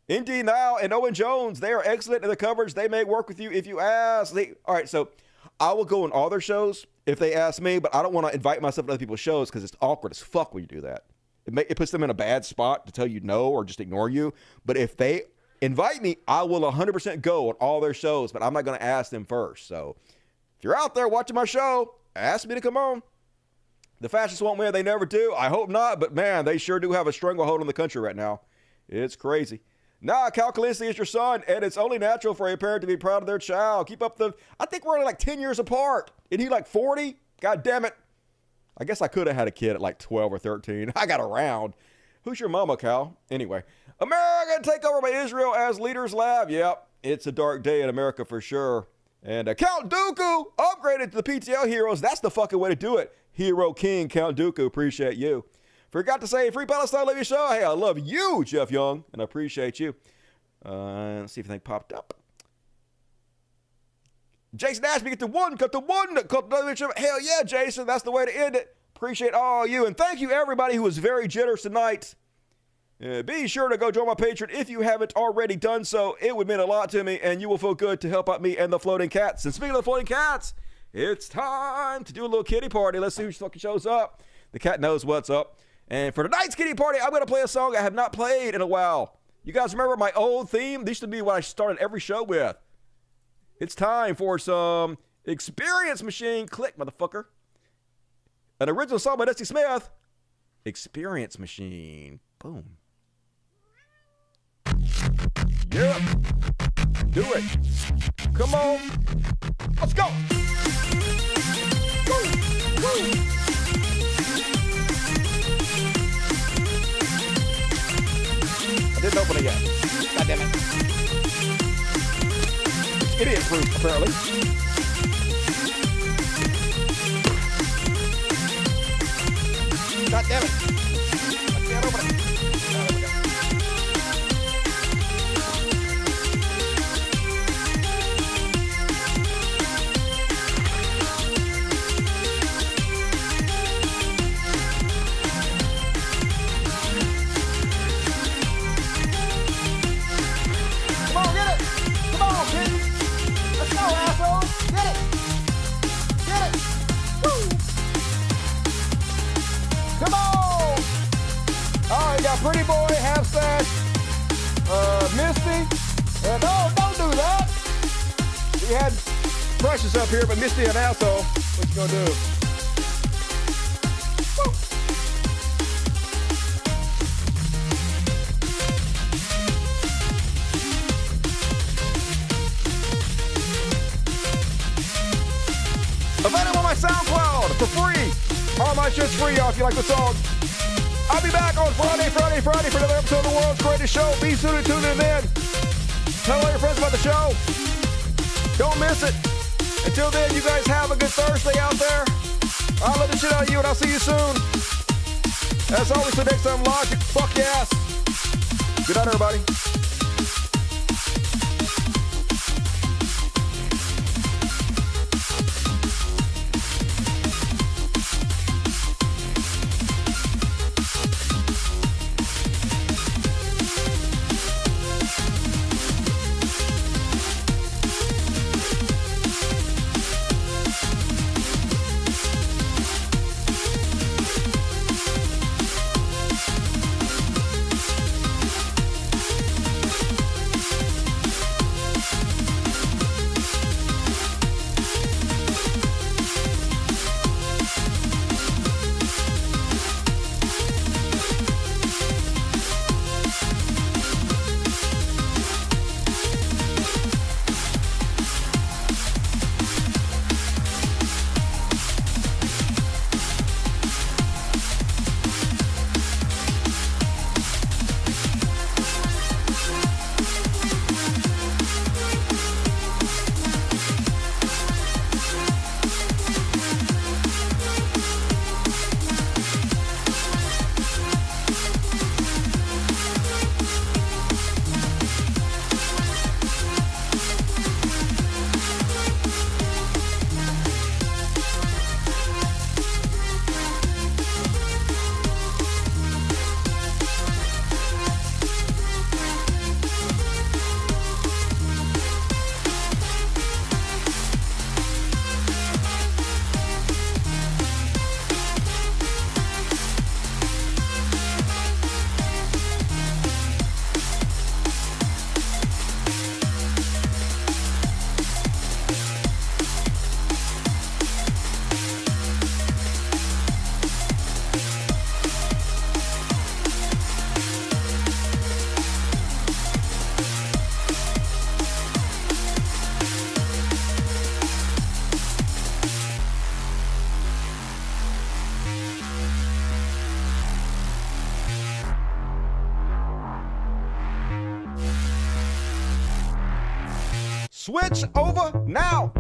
Indy Now and Owen Jones, they are excellent in the coverage. They may work with you if you ask. All right, so I will go on all their shows if they ask me, but I don't want to invite myself to other people's shows because it's awkward as fuck when you do that. It puts them in a bad spot to tell you no or just ignore you. But if they invite me, I will 100% go on all their shows, but I'm not going to ask them first. So if you're out there watching my show, ask me to come on. The fascists won't win. They never do. I hope not, but man, they sure do have a stranglehold on the country right now. It's crazy. Nah, Cal Kalinski is your son, and it's only natural for a parent to be proud of their child. Keep up I think we're only like 10 years apart. Isn't he like 40? God damn it. I guess I could have had a kid at like 12 or 13. I got around. Who's your mama, Cal? Anyway, America take over by Israel as leaders laugh. Yep, it's a dark day in America for sure. And Count Dooku upgraded to the PTL heroes. That's the fucking way to do it. Hero King, Count Dooku. Appreciate you. Forgot to say, Free Palestine, love your show. Hey, I love you, Jeff Young, and I appreciate you. Let's see if anything popped up. Jason Ashby, get the one, cut the one, cut the other. Hell yeah, Jason, that's the way to end it. Appreciate all you, and thank you everybody who was very generous tonight. Be sure to go join my Patreon if you haven't already done so. It would mean a lot to me, and you will feel good to help out me and the Floating Cats. And speaking of the Floating Cats, it's time to do a little kitty party. Let's see who fucking shows up. The cat knows what's up. And for tonight's kitty party, I'm going to play a song I have not played in a while. You guys remember my old theme? This used to be what I started every show with. It's time for some Experience Machine. Click, motherfucker. An original song by Dusty Smith. Experience Machine. Boom. Yeah. Do it. Come on. Let's go. Woo. Woo. I didn't open it yet. God damn it. It's idiot proof, apparently. God damn it. I can't open it. Oh, there we go. Come on, get it! Come on, kids! Let's go, assholes! Pretty Boy, Half Stash, Misty. No, don't do that. We had Precious up here, but Misty an asshole. What you gonna do? Woo. Available on my SoundCloud for free. All my shit's free, y'all, if you like the song. I'll be back on Friday for another episode of the world's greatest show. Be soon and tune in then. Tell all your friends about the show. Don't miss it. Until then, you guys have a good Thursday out there. I'll love the shit out of you, and I'll see you soon. As always, till next time, lock it. Fuck your ass. Good night, everybody. Switch over now.